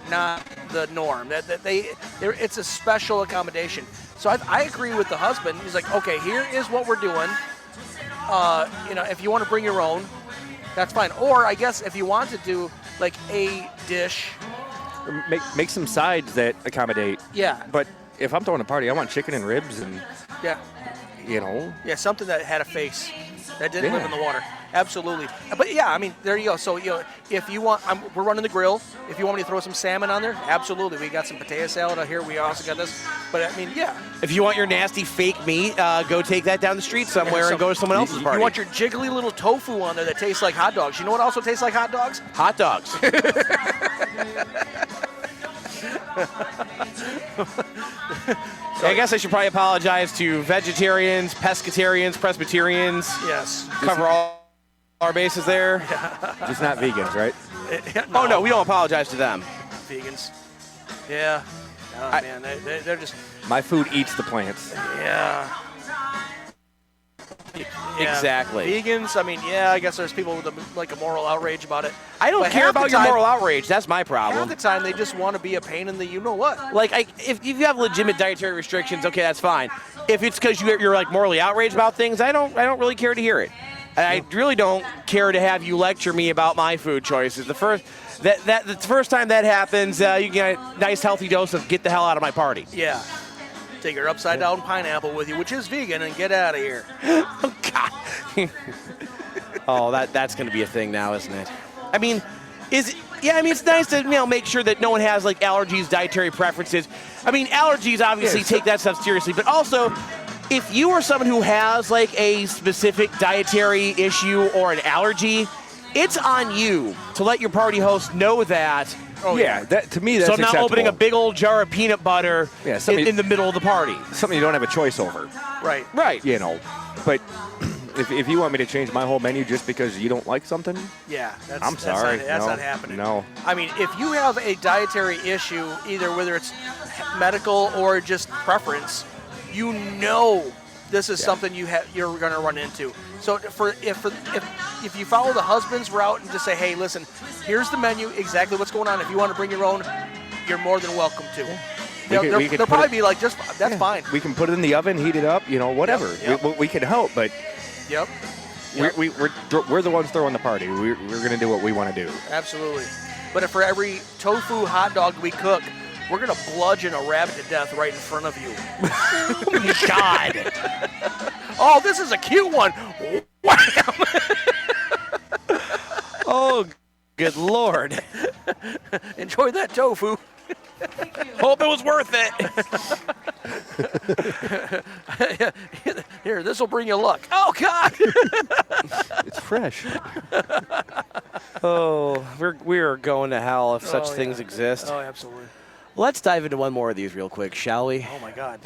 not the norm. That it's a special accommodation. So I agree with the husband. He's like, okay, here is what we're doing. If you want to bring your own, that's fine. Or I guess if you want to do like a dish, make some sides that accommodate. Yeah. But if I'm throwing a party, I want chicken and ribs and yeah, Yeah, something that had a face. That didn't live in the water. Absolutely. But yeah, I mean, there you go. So if you want, we're running the grill. If you want me to throw some salmon on there, absolutely. We got some potato salad out here. We also got this. But I mean, yeah. If you want your nasty fake meat, go take that down the street somewhere and go to someone else's party. You want your jiggly little tofu on there that tastes like hot dogs. You know what also tastes like hot dogs? Hot dogs. So I guess I should probably apologize to vegetarians, pescatarians, Presbyterians. Yes. Cover all our bases there. Just not vegans, right? Oh, no, we don't apologize to them. Vegans. Yeah. Oh, man, they're just... My food eats the plants. Yeah. Exactly. Vegans, I mean, I guess there's people with a moral outrage about it. I don't care about your moral outrage. That's my problem. Half the time, they just want to be a pain in the you-know-what. Like, if you have legitimate dietary restrictions, okay, that's fine. If it's because you're like morally outraged about things, I don't really care to hear it. And I really don't care to have you lecture me about my food choices. The first time that happens, you get a nice healthy dose of get the hell out of my party. Yeah. Take your upside-down pineapple with you, which is vegan, and get out of here. Oh, God. Oh, that's going to be a thing now, isn't it? I mean, it's nice to make sure that no one has like allergies, dietary preferences. I mean, allergies obviously take that stuff seriously, but also if you are someone who has like a specific dietary issue or an allergy, it's on you to let your party host know that. Oh, yeah. To me, that's so I'm not acceptable. opening a big old jar of peanut butter in the middle of the party. Something you don't have a choice over. Right. You know, but if you want me to change my whole menu just because you don't like something, I'm sorry. That's not happening. No. I mean, if you have a dietary issue, either whether it's medical or just preference, you know this is something you're going to run into. So if you follow the husband's route and just say, hey, listen, here's the menu, exactly what's going on. If you want to bring your own, you're more than welcome to. They'll probably be like, that's fine. We can put it in the oven, heat it up, whatever. Yep. We can help, but Yep. we're the ones throwing the party. We're going to do what we want to do. Absolutely. But if for every tofu hot dog we cook, we're going to bludgeon a rabbit to death right in front of you. Oh, God. Oh, this is a cute one. Wham! Oh, good Lord. Enjoy that tofu. Hope it was worth it. Here, this will bring you luck. Oh, God. It's fresh. Oh, we're going to hell if such things exist. Oh, absolutely. Let's dive into one more of these real quick, shall we? Oh, my God.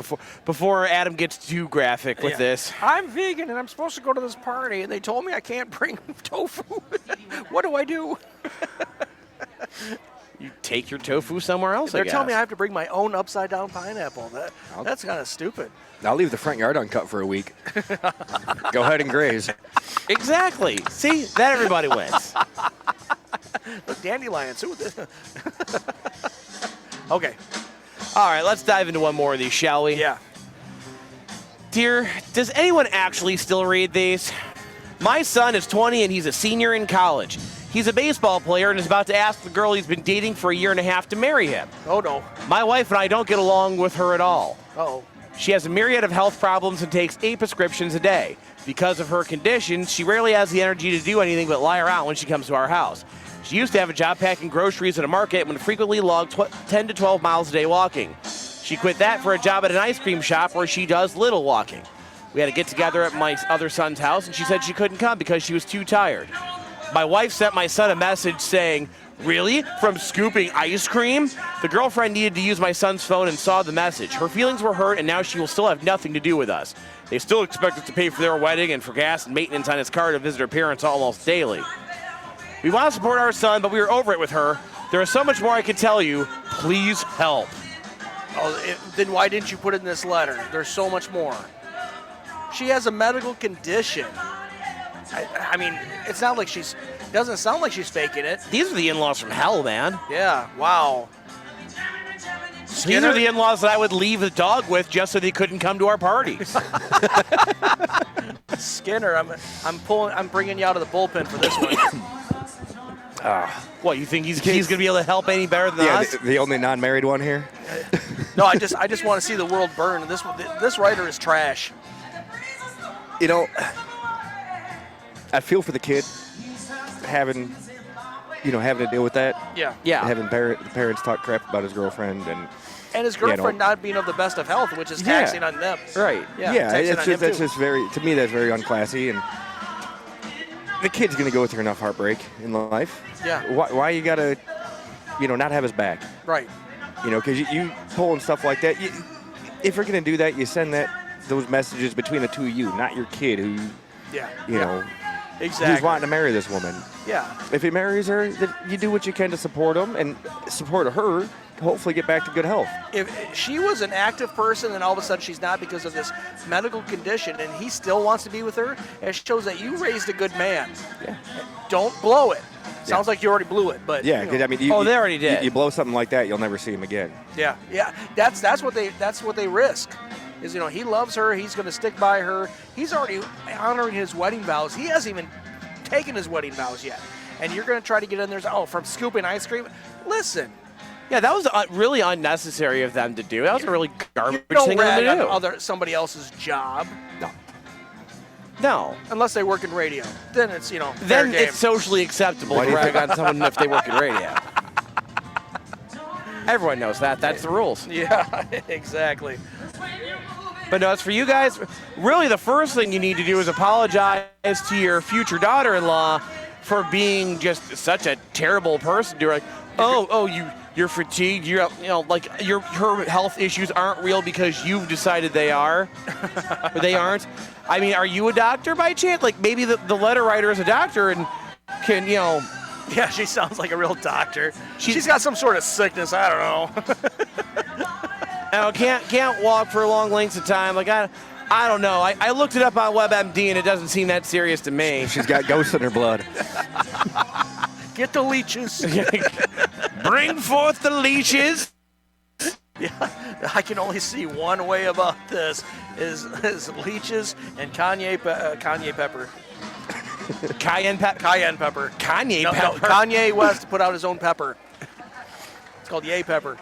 Before Adam gets too graphic with this. I'm vegan, and I'm supposed to go to this party, and they told me I can't bring tofu. What do I do? You take your tofu somewhere else, They're telling me I have to bring my own upside-down pineapple. That's kind of stupid. I'll leave the front yard uncut for a week. Go ahead and graze. Exactly. See, that everybody wins. Look, dandelions. Okay. All right, let's dive into one more of these, shall we? Yeah. Dear, does anyone actually still read these? My son is 20 and he's a senior in college. He's a baseball player and is about to ask the girl he's been dating for a year and a half to marry him. Oh, no. My wife and I don't get along with her at all. Uh-oh. She has a myriad of health problems and takes 8 prescriptions a day. Because of her condition, she rarely has the energy to do anything but lie around when she comes to our house. She used to have a job packing groceries at a market and would frequently log 10 to 12 miles a day walking. She quit that for a job at an ice cream shop where she does little walking. We had to get together at my other son's house, and she said she couldn't come because she was too tired. My wife sent my son a message saying, "Really? From scooping ice cream?" The girlfriend needed to use my son's phone and saw the message. Her feelings were hurt, and now she will still have nothing to do with us. They still expect us to pay for their wedding and for gas and maintenance on his car to visit her parents almost daily. We want to support our son, but we are over it with her. There is so much more I could tell you. Please help. Oh, then why didn't you put it in this letter? There's so much more. She has a medical condition. I mean, it's not like doesn't sound like she's faking it. These are the in-laws from hell, man. Yeah, wow. These are the in-laws that I would leave the dog with just so they couldn't come to our parties. Skinner, I'm bringing you out of the bullpen for this one. What, you think he's going to be able to help any better than us? The only non-married one here. No, I just want to see the world burn. This writer is trash. You know, I feel for the kid having to deal with that. Yeah. Having the parents talk crap about his girlfriend and his girlfriend not being of the best of health, which is taxing on them. Right. Yeah. That's just very, to me, that's very unclassy. And the kid's going to go through enough heartbreak in life. Yeah. Why you got to, not have his back? Right. Because you pulling stuff like that. If you're going to do that, you send those messages between the two of you, not your kid who, exactly. who's wanting to marry this woman. Yeah. If he marries her, then you do what you can to support him and support her to hopefully get back to good health. If she was an active person and all of a sudden she's not because of this medical condition and he still wants to be with her, it shows that you raised a good man. Yeah. Don't blow it. Sounds like you already blew it, but yeah, because they already did. You blow something like that, you'll never see him again. Yeah. That's what they risk. Is he loves her, he's going to stick by her. He's already honoring his wedding vows. He hasn't even taken his wedding vows yet, and you're going to try to get in there. From scooping ice cream. Listen. Yeah, that was really unnecessary of them to do. That was a really garbage don't thing for them rag to do. on somebody else's job. No. Unless they work in radio. Then it's, fair Then game. it's socially acceptable to rag on someone if they work in radio. Everyone knows that. That's the rules. Yeah, exactly. But no, it's for you guys. Really, the first thing you need to do is apologize to your future daughter-in-law for being just such a terrible person. You're like, you're fatigued. You're, her health issues aren't real because you've decided they are. Or they aren't. I mean, are you a doctor by chance? Like maybe the letter writer is a doctor and can, Yeah, she sounds like a real doctor. She's got some sort of sickness. I don't know. Can't walk for long lengths of time. Like I don't know. I looked it up on WebMD and it doesn't seem that serious to me. She's got ghosts in her blood. Get the leeches. Bring forth the leeches. Yeah, I can only see one way about this: is leeches and Kanye pepper. Cayenne pepper. Kanye pepper. No, Kanye West put out his own pepper. It's called Yay Pepper.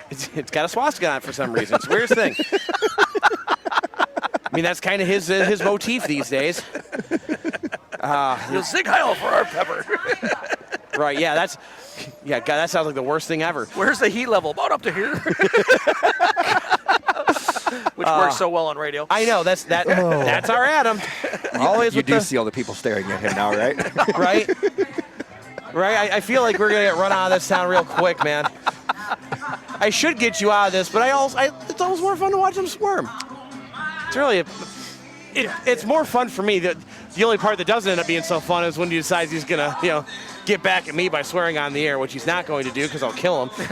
It's got a swastika on it for some reason. It's the weirdest thing. I mean, that's kind of his motif these days. You'll Sig Heil for our pepper. Right, yeah, God, that sounds like the worst thing ever. Where's the heat level? About up to here. Which works so well on radio. I know, that's our Adam. Always you do see all the people staring at him now, right? Right? Right? I feel like we're going to get run out of this town real quick, man. I should get you out of this, but it's always more fun to watch him squirm. It's really, it's more fun for me. The only part that doesn't end up being so fun is when he decides he's going to, get back at me by swearing on the air, which he's not going to do because I'll kill him.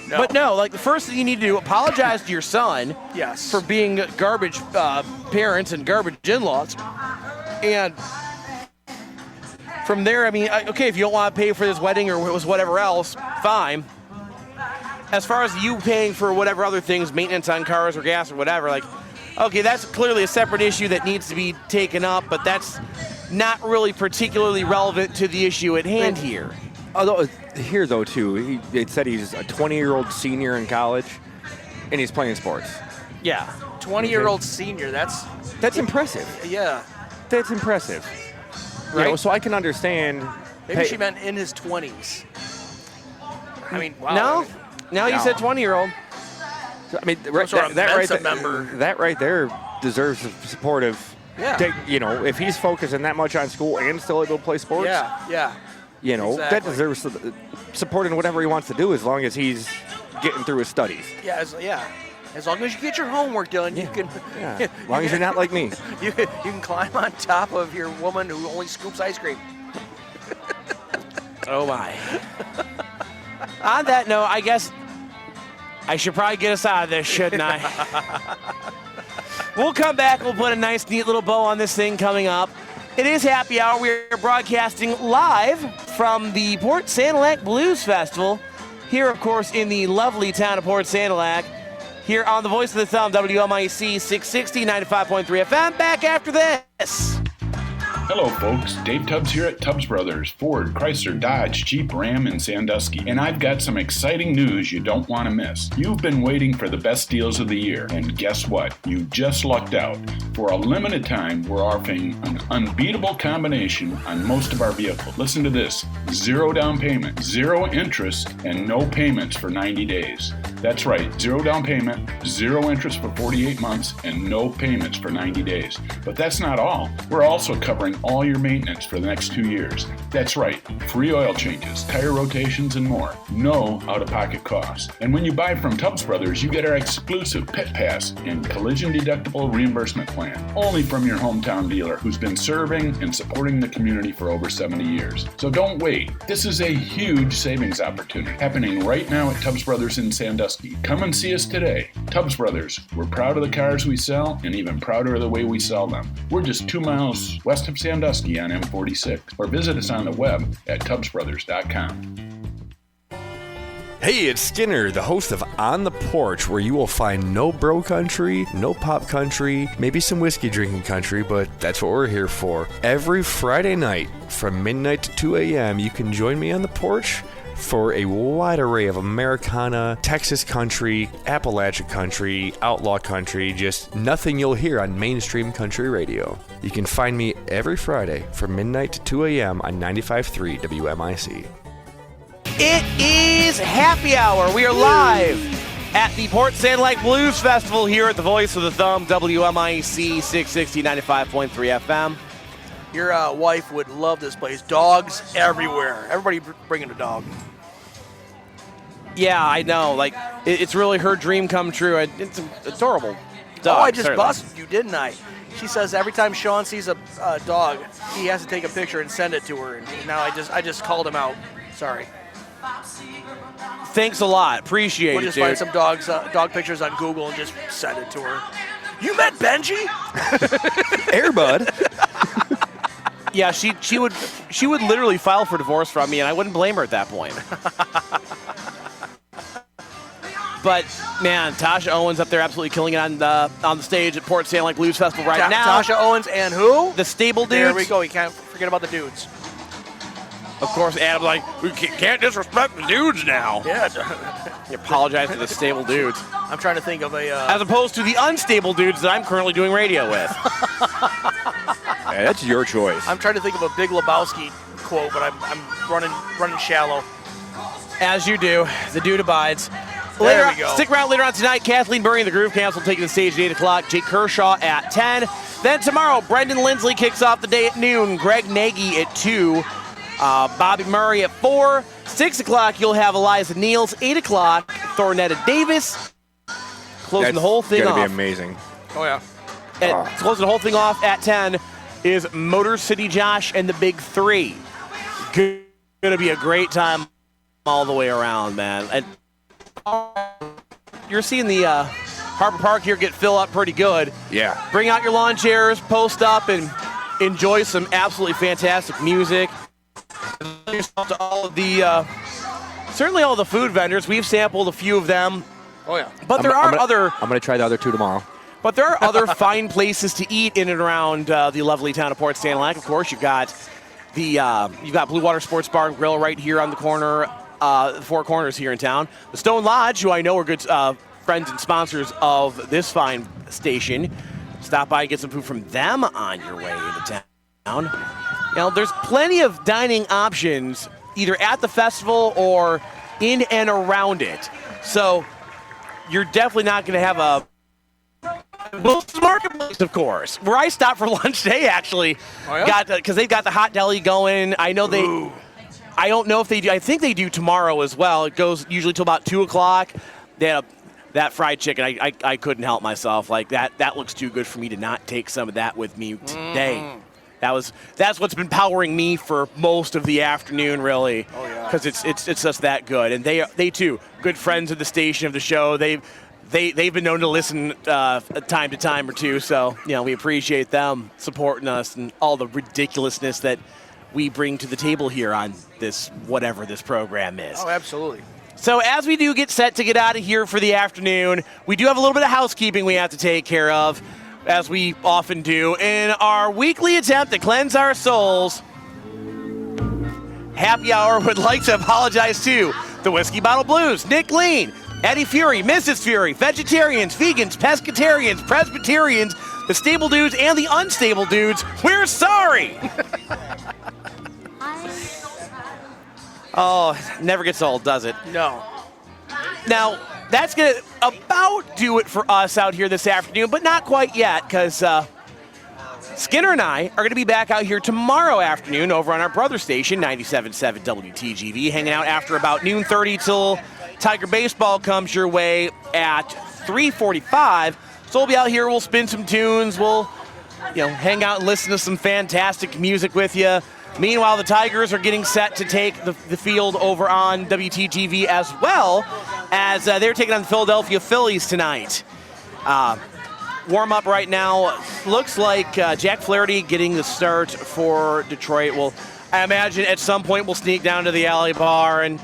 But no, like the first thing you need to do, apologize to your son for being garbage parents and garbage in-laws. And from there, I mean, okay, if you don't want to pay for this wedding or it was whatever else, fine. As far as you paying for whatever other things, maintenance on cars or gas or whatever, like, okay, that's clearly a separate issue that needs to be taken up, but that's not really particularly relevant to the issue at hand here. Although here, though, too, it said he's a 20-year-old senior in college, and he's playing sports. Yeah. 20-year-old senior, that's impressive. Yeah. That's impressive. Right. So I can understand. Maybe she meant in his 20s. I mean, wow. No, you said 20-year-old. I mean, that right there deserves the support of. Yeah. If he's focusing that much on school and still able to play sports. Yeah. That deserves support in whatever he wants to do as long as he's getting through his studies. As long as you get your homework done, you can. Yeah. As long as you're not like me. You can climb on top of your woman who only scoops ice cream. Oh my. On that note, I guess I should probably get us out of this, shouldn't I? We'll come back. We'll put a nice, neat little bow on this thing coming up. It is happy hour. We're broadcasting live from the Port Sanilac Blues Festival. Here, of course, in the lovely town of Port Sanilac. Here on the Voice of the Thumb, WMIC 660, 95.3 FM. Back after this. Hello, folks. Dave Tubbs here at Tubbs Brothers, Ford, Chrysler, Dodge, Jeep, Ram, and Sandusky. And I've got some exciting news you don't want to miss. You've been waiting for the best deals of the year, and guess what? You just lucked out. For a limited time, we're offering an unbeatable combination on most of our vehicles. Listen to this. 0 down payment, 0 interest, and no payments for 90 days. That's right, 0 down payment, 0 interest for 48 months, and no payments for 90 days. But that's not all. We're also covering all your maintenance for the next 2 years. That's right, free oil changes, tire rotations, and more. No out-of-pocket costs. And when you buy from Tubbs Brothers, you get our exclusive Pit Pass and collision deductible reimbursement plan, only from your hometown dealer who's been serving and supporting the community for over 70 years. So don't wait. This is a huge savings opportunity happening right now at Tubbs Brothers in Sandusky. Come and see us today. Tubbs Brothers, we're proud of the cars we sell and even prouder of the way we sell them. We're just 2 miles west of Sandusky on M46, or visit us on the web at tubbsbrothers.com. Hey, it's Skinner, the host of On the Porch, where you will find no bro country, no pop country, maybe some whiskey drinking country, but that's what we're here for. Every Friday night from midnight to 2 a.m., you can join me on the porch for a wide array of Americana, Texas country, Appalachian country, outlaw country, just nothing you'll hear on mainstream country radio. You can find me every Friday from midnight to 2 a.m. on 95.3 WMIC. It is happy hour. We are live at the Port Sanilac Blues Festival here at the Voice of the Thumb, WMIC 660 95.3 FM. Your wife would love this place. Dogs everywhere. Everybody bringing a dog. Yeah, I know. Like, it's really her dream come true. It's an adorable dog. Oh, I just certainly. busted you, didn't I? She says every time Sean sees a dog, he has to take a picture and send it to her. And now I just called him out. Sorry. Thanks a lot. Appreciate We'll it, just dude. find some dog pictures on Google and just send it to her. You met Benji? Airbud. Yeah, she would literally file for divorce from me, and I wouldn't blame her at that point. But man, Tasha Owens up there absolutely killing it on the stage at Port Sanilac Blues Festival right now. Tasha Owens and who? The Stable Dudes. There we go. You can't forget about the dudes. Of course, Adam's like, we can't disrespect the dudes now. Yeah. You apologize to the Stable Dudes. I'm trying to think of a... As opposed to the unstable dudes that I'm currently doing radio with. Yeah, that's your choice. I'm trying to think of a Big Lebowski quote, but I'm running shallow. As you do. The dude abides. There we go. Stick around later on tonight. Kathleen Murray and the Groove Council taking the stage at 8 o'clock. Jake Kershaw at 10. Then tomorrow, Brendan Lindsley kicks off the day at noon. Greg Nagy at 2. Bobby Murray at 4. 6 o'clock, you'll have Eliza Niels. 8 o'clock, Thornetta Davis. Closing the whole thing off. It's going to be amazing. Oh, yeah. And closing the whole thing off at 10 is Motor City Josh and the Big Three. Going to be a great time all the way around, man. And you're seeing the Harbor Park here get filled up pretty good. Yeah. Bring out your lawn chairs, post up, and enjoy some absolutely fantastic music. To all of the, certainly all the food vendors. We've sampled a few of them. Oh, yeah. But I'm going to try the other two tomorrow. But there are other fine places to eat in and around the lovely town of Port Sanilac. Of course, you've got Blue Water Sports Bar and Grill right here on the corner, the Four Corners here in town. The Stone Lodge, who I know are good friends and sponsors of this fine station. Stop by and get some food from them on your way into town. You know, there's plenty of dining options either at the festival or in and around it. So you're definitely not going to have a Wilson's Marketplace, of course, where I stopped for lunch today, actually. Oh, yeah? Because they've got the hot deli going. I know they. Ooh. I don't know if they do. I think they do tomorrow as well. It goes usually till about 2 o'clock. They had that fried chicken. I couldn't help myself. Like that looks too good for me to not take some of that with me today. That's what's been powering me for most of the afternoon, really. Oh yeah. Because it's just that good, and they too good friends of the station, of the show. They've been known to listen time to time or two, so we appreciate them supporting us and all the ridiculousness that we bring to the table here on this whatever this program is. Oh, absolutely. So as we do get set to get out of here for the afternoon, we do have a little bit of housekeeping we have to take care of. as we often do, in our weekly attempt to cleanse our souls, Happy Hour would like to apologize to the Whiskey Bottle Blues, Nick Lean, Eddie Fury, Mrs. Fury, vegetarians, vegans, pescatarians, Presbyterians, the stable dudes, and the unstable dudes. We're sorry! Oh, never gets old, does it? No. Now, that's going to about do it for us out here this afternoon, but not quite yet, because Skinner and I are going to be back out here tomorrow afternoon over on our brother station, 97.7 WTGV, hanging out after about noon 30 till Tiger Baseball comes your way at 3:45. So we'll be out here, we'll spin some tunes, we'll hang out and listen to some fantastic music with you. Meanwhile, the Tigers are getting set to take the field over on WTGV as well, as they're taking on the Philadelphia Phillies tonight. Warm up right now. Looks like Jack Flaherty getting the start for Detroit. Well, I imagine at some point we'll sneak down to the Alley Bar and,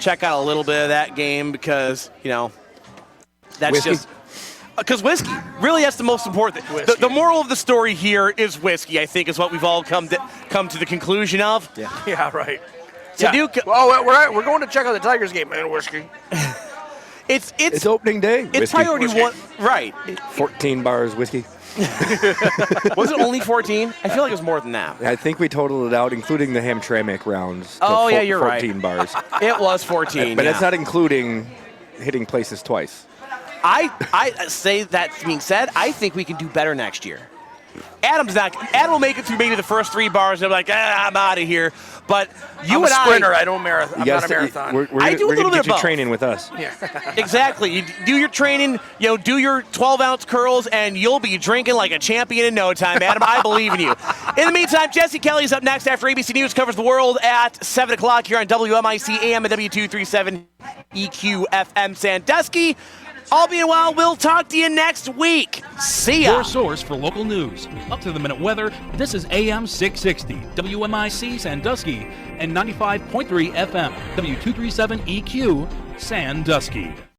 check out a little bit of that game because, that's Whiskey. just... Because whiskey, really, that's the most important thing. The moral of the story here is whiskey, I think, is what we've all come to the conclusion of. Yeah, right. We're going to check out the Tigers game, man. Whiskey. It's opening day. It's Whiskey. priority one, right? 14 bars whiskey. Was it only 14? I feel like it was more than that. I think we totaled it out, including the Hamtramck rounds. Oh, yeah, you're 14 right. bars. It was 14, But yeah. that's not including hitting places twice. I say that being said, I think we can do better next year. Adam will make it through maybe the first 3 bars and be like, I'm out of here. But I'm a sprinter. I don't marathon. I'm not a marathon. We're gonna get you training with us. Yeah. Exactly. You do your training, do your 12-ounce curls, and you'll be drinking like a champion in no time, Adam. I believe in you. In the meantime, Jesse Kelly's up next after ABC News covers the world at 7 o'clock here on WMIC AM and W237 EQ FM Sandusky. All being well, we'll talk to you next week. See ya. Your source for local news. Up to the minute weather. This is AM 660, WMIC Sandusky, and 95.3 FM, W237 EQ Sandusky.